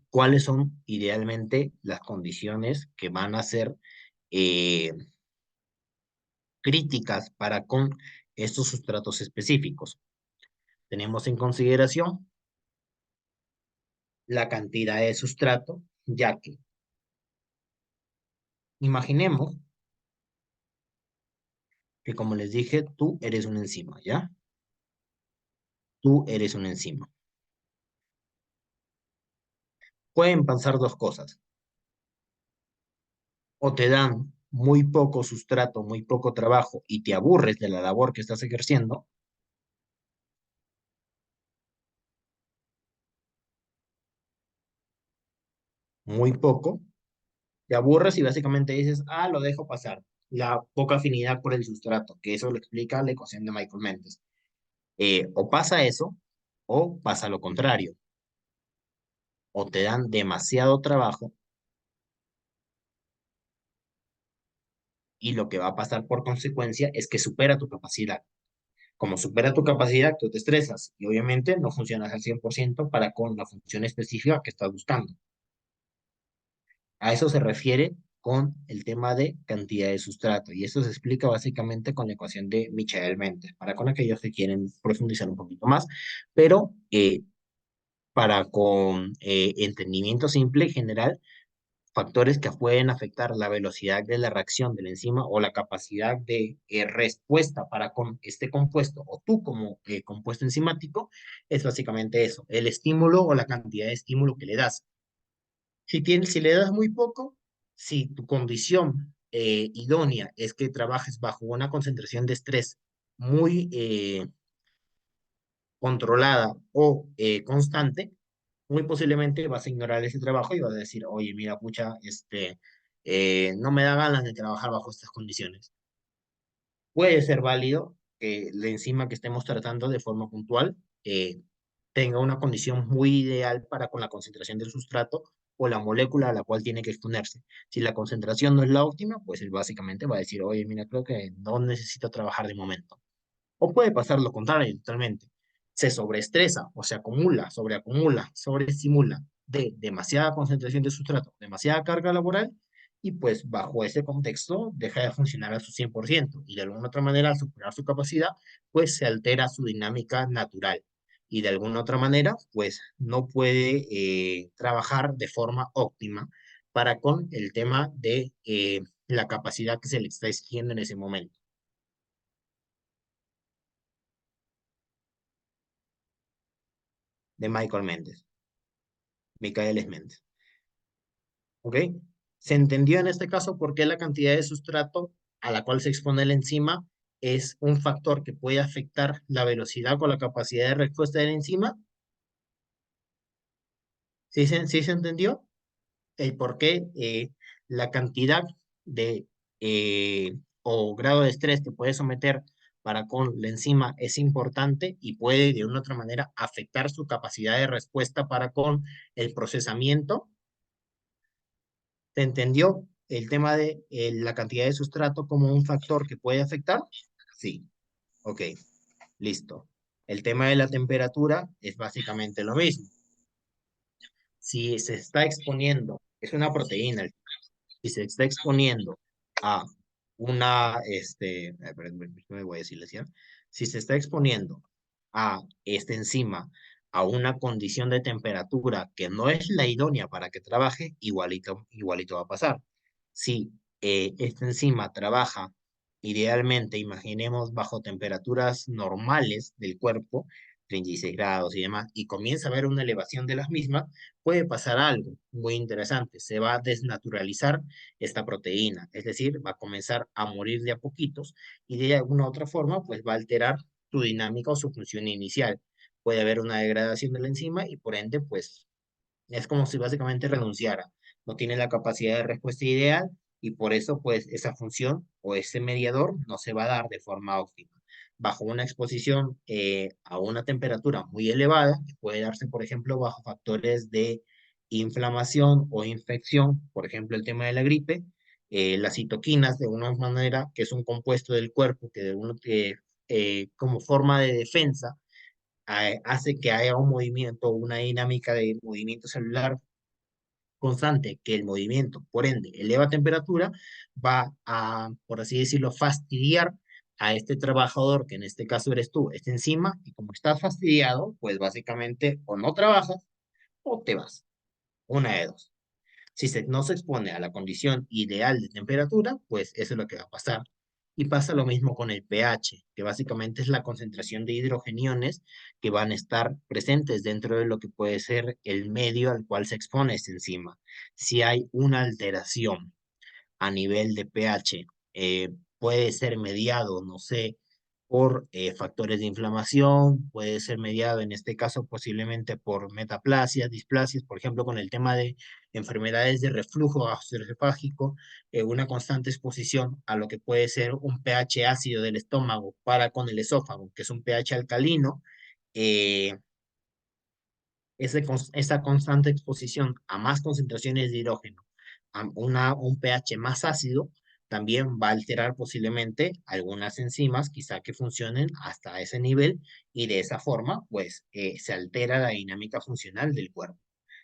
¿cuáles son idealmente las condiciones que van a ser eh, críticas para con estos sustratos específicos? Tenemos en consideración la cantidad de sustrato, ya que imaginemos que, como les dije, tú eres una enzima, ¿ya? Tú eres una enzima. Pueden pasar dos cosas. O te dan muy poco sustrato, muy poco trabajo y te aburres de la labor que estás ejerciendo, muy poco, te aburres y básicamente dices, ah, lo dejo pasar. La poca afinidad por el sustrato, que eso lo explica la ecuación de Michael Mentes. O pasa eso, o pasa lo contrario. O te dan demasiado trabajo y lo que va a pasar por consecuencia es que supera tu capacidad. Como supera tu capacidad, tú te estresas y obviamente no funcionas al 100% para con la función específica que estás buscando. A eso se refiere con el tema de cantidad de sustrato y eso se explica básicamente con la ecuación de Michael-Mentes, para con aquellos que quieren profundizar un poquito más, pero para con entendimiento simple y general, factores que pueden afectar la velocidad de la reacción de la enzima o la capacidad de respuesta para con este compuesto o tú como compuesto enzimático, es básicamente eso, el estímulo o la cantidad de estímulo que le das. Si le das muy poco, si tu condición idónea es que trabajes bajo una concentración de estrés muy controlada o constante, muy posiblemente vas a ignorar ese trabajo y vas a decir, oye, mira, pucha, no me da ganas de trabajar bajo estas condiciones. Puede ser válido que la enzima que estemos tratando de forma puntual tenga una condición muy ideal para con la concentración del sustrato o la molécula a la cual tiene que exponerse. Si la concentración no es la óptima, pues él básicamente va a decir, oye, mira, creo que no necesito trabajar de momento. O puede pasar lo contrario totalmente. Se sobreestresa o se acumula, sobreacumula, sobreestimula de demasiada concentración de sustrato, demasiada carga laboral y pues bajo ese contexto deja de funcionar a su 100% y de alguna otra manera al superar su capacidad pues se altera su dinámica natural y de alguna otra manera pues no puede trabajar de forma óptima para con el tema de la capacidad que se le está exigiendo en ese momento. De Michael Méndez. Micaeles Méndez. ¿Ok? Se entendió en este caso por qué la cantidad de sustrato a la cual se expone la enzima es un factor que puede afectar la velocidad o la capacidad de respuesta de la enzima. Sí se entendió? El por qué la cantidad de o grado de estrés que puede someter para con la enzima es importante y puede de una u otra manera afectar su capacidad de respuesta para con el procesamiento. ¿Se entendió el tema de la cantidad de sustrato como un factor que puede afectar? Sí. Ok, listo. El tema de la temperatura es básicamente lo mismo. Si se está exponiendo, es una proteína, si se está exponiendo a una, me voy a decirle, ¿sí? Si se está exponiendo a esta enzima a una condición de temperatura que no es la idónea para que trabaje, igualito va a pasar. Si esta enzima trabaja idealmente, imaginemos, bajo temperaturas normales del cuerpo, 36 grados y demás, y comienza a haber una elevación de las mismas, puede pasar algo muy interesante. Se va a desnaturalizar esta proteína, es decir, va a comenzar a morir de a poquitos y de alguna otra forma, pues va a alterar su dinámica o su función inicial. Puede haber una degradación de la enzima y por ende, pues es como si básicamente renunciara. No tiene la capacidad de respuesta ideal y por eso, pues, esa función o ese mediador no se va a dar de forma óptima. Bajo una exposición a una temperatura muy elevada, que puede darse, por ejemplo, bajo factores de inflamación o infección, por ejemplo, el tema de la gripe, las citoquinas, de una manera, que es un compuesto del cuerpo que como forma de defensa, hace que haya un movimiento, una dinámica de movimiento celular constante, que el movimiento, por ende, eleva temperatura, va a, por así decirlo, fastidiar a este trabajador, que en este caso eres tú, esta enzima, y como estás fastidiado, pues básicamente o no trabajas o te vas. Una de dos. Si no se expone a la condición ideal de temperatura, pues eso es lo que va a pasar. Y pasa lo mismo con el pH, que básicamente es la concentración de hidrogeniones que van a estar presentes dentro de lo que puede ser el medio al cual se expone esta enzima. Si hay una alteración a nivel de pH, puede ser mediado, no sé, por factores de inflamación, puede ser mediado en este caso posiblemente por metaplasias, displasias, por ejemplo, con el tema de enfermedades de reflujo gastroesofágico, una constante exposición a lo que puede ser un pH ácido del estómago para con el esófago, que es un pH alcalino. eh, esa constante exposición a más concentraciones de hidrógeno, un pH más ácido, también va a alterar posiblemente algunas enzimas, quizá que funcionen hasta ese nivel, y de esa forma, pues, se altera la dinámica funcional del cuerpo.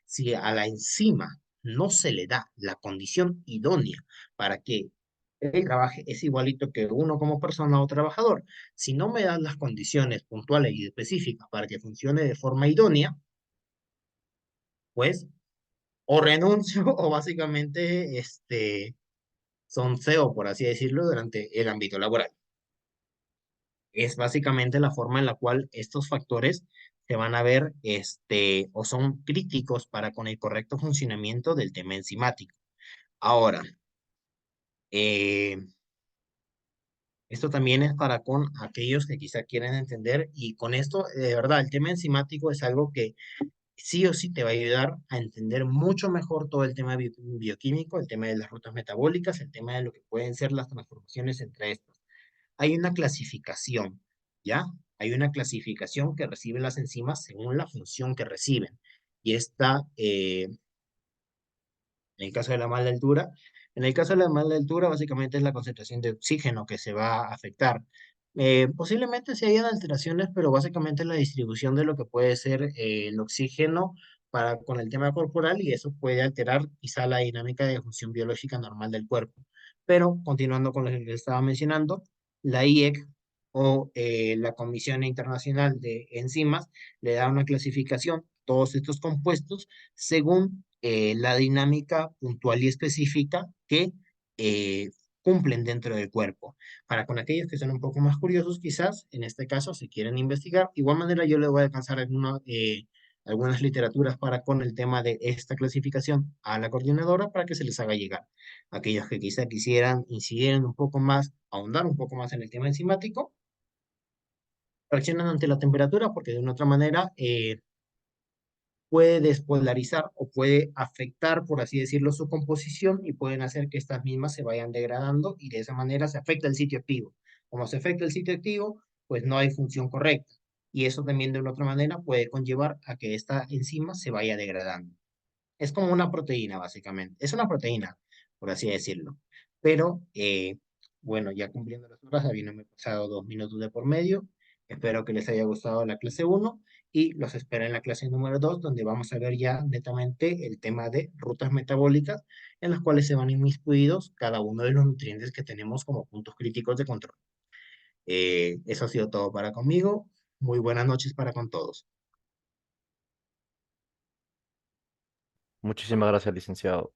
Si a la enzima no se le da la condición idónea para que él trabaje, es igualito que uno como persona o trabajador. Si no me dan las condiciones puntuales y específicas para que funcione de forma idónea, pues o renuncio o básicamente son CEO, por así decirlo, durante el ámbito laboral. Es básicamente la forma en la cual estos factores se van a ver o son críticos para con el correcto funcionamiento del tema enzimático. Ahora, eh, esto también es para con aquellos que quizá quieren entender y con esto, de verdad, el tema enzimático es algo que sí o sí te va a ayudar a entender mucho mejor todo el tema bioquímico, el tema de las rutas metabólicas, el tema de lo que pueden ser las transformaciones entre estas. Hay una clasificación, ¿ya? Hay una clasificación que reciben las enzimas según la función que reciben. Y esta, en el caso de la mala altura, en el caso de la mala altura, básicamente es la concentración de oxígeno que se va a afectar. Posiblemente sí hayan alteraciones, pero básicamente la distribución de lo que puede ser el oxígeno con el tema corporal y eso puede alterar quizá la dinámica de función biológica normal del cuerpo. Pero continuando con lo que estaba mencionando, la IEC o la Comisión Internacional de Enzimas le da una clasificación a todos estos compuestos según la dinámica puntual y específica que eh, cumplen dentro del cuerpo. Para con aquellos que son un poco más curiosos, quizás en este caso, si quieren investigar, igual manera yo les voy a alcanzar algunas literaturas para con el tema de esta clasificación a la coordinadora para que se les haga llegar. Aquellos que quizá quisieran incidir un poco más, ahondar un poco más en el tema enzimático, reaccionan ante la temperatura porque de una otra manera puede despolarizar o puede afectar, por así decirlo, su composición y pueden hacer que estas mismas se vayan degradando y de esa manera se afecta el sitio activo. Como se afecta el sitio activo, pues no hay función correcta. Y eso también de una otra manera puede conllevar a que esta enzima se vaya degradando. Es como una proteína, básicamente. Es una proteína, por así decirlo. Pero, bueno, ya cumpliendo las horas, habiéndome pasado 2 minutos de por medio, espero que les haya gustado la clase uno y los espero en la clase número 2 donde vamos a ver ya netamente el tema de rutas metabólicas, en las cuales se van inmiscuidos cada uno de los nutrientes que tenemos como puntos críticos de control. Eso ha sido todo para conmigo. Muy buenas noches para con todos. Muchísimas gracias, licenciado.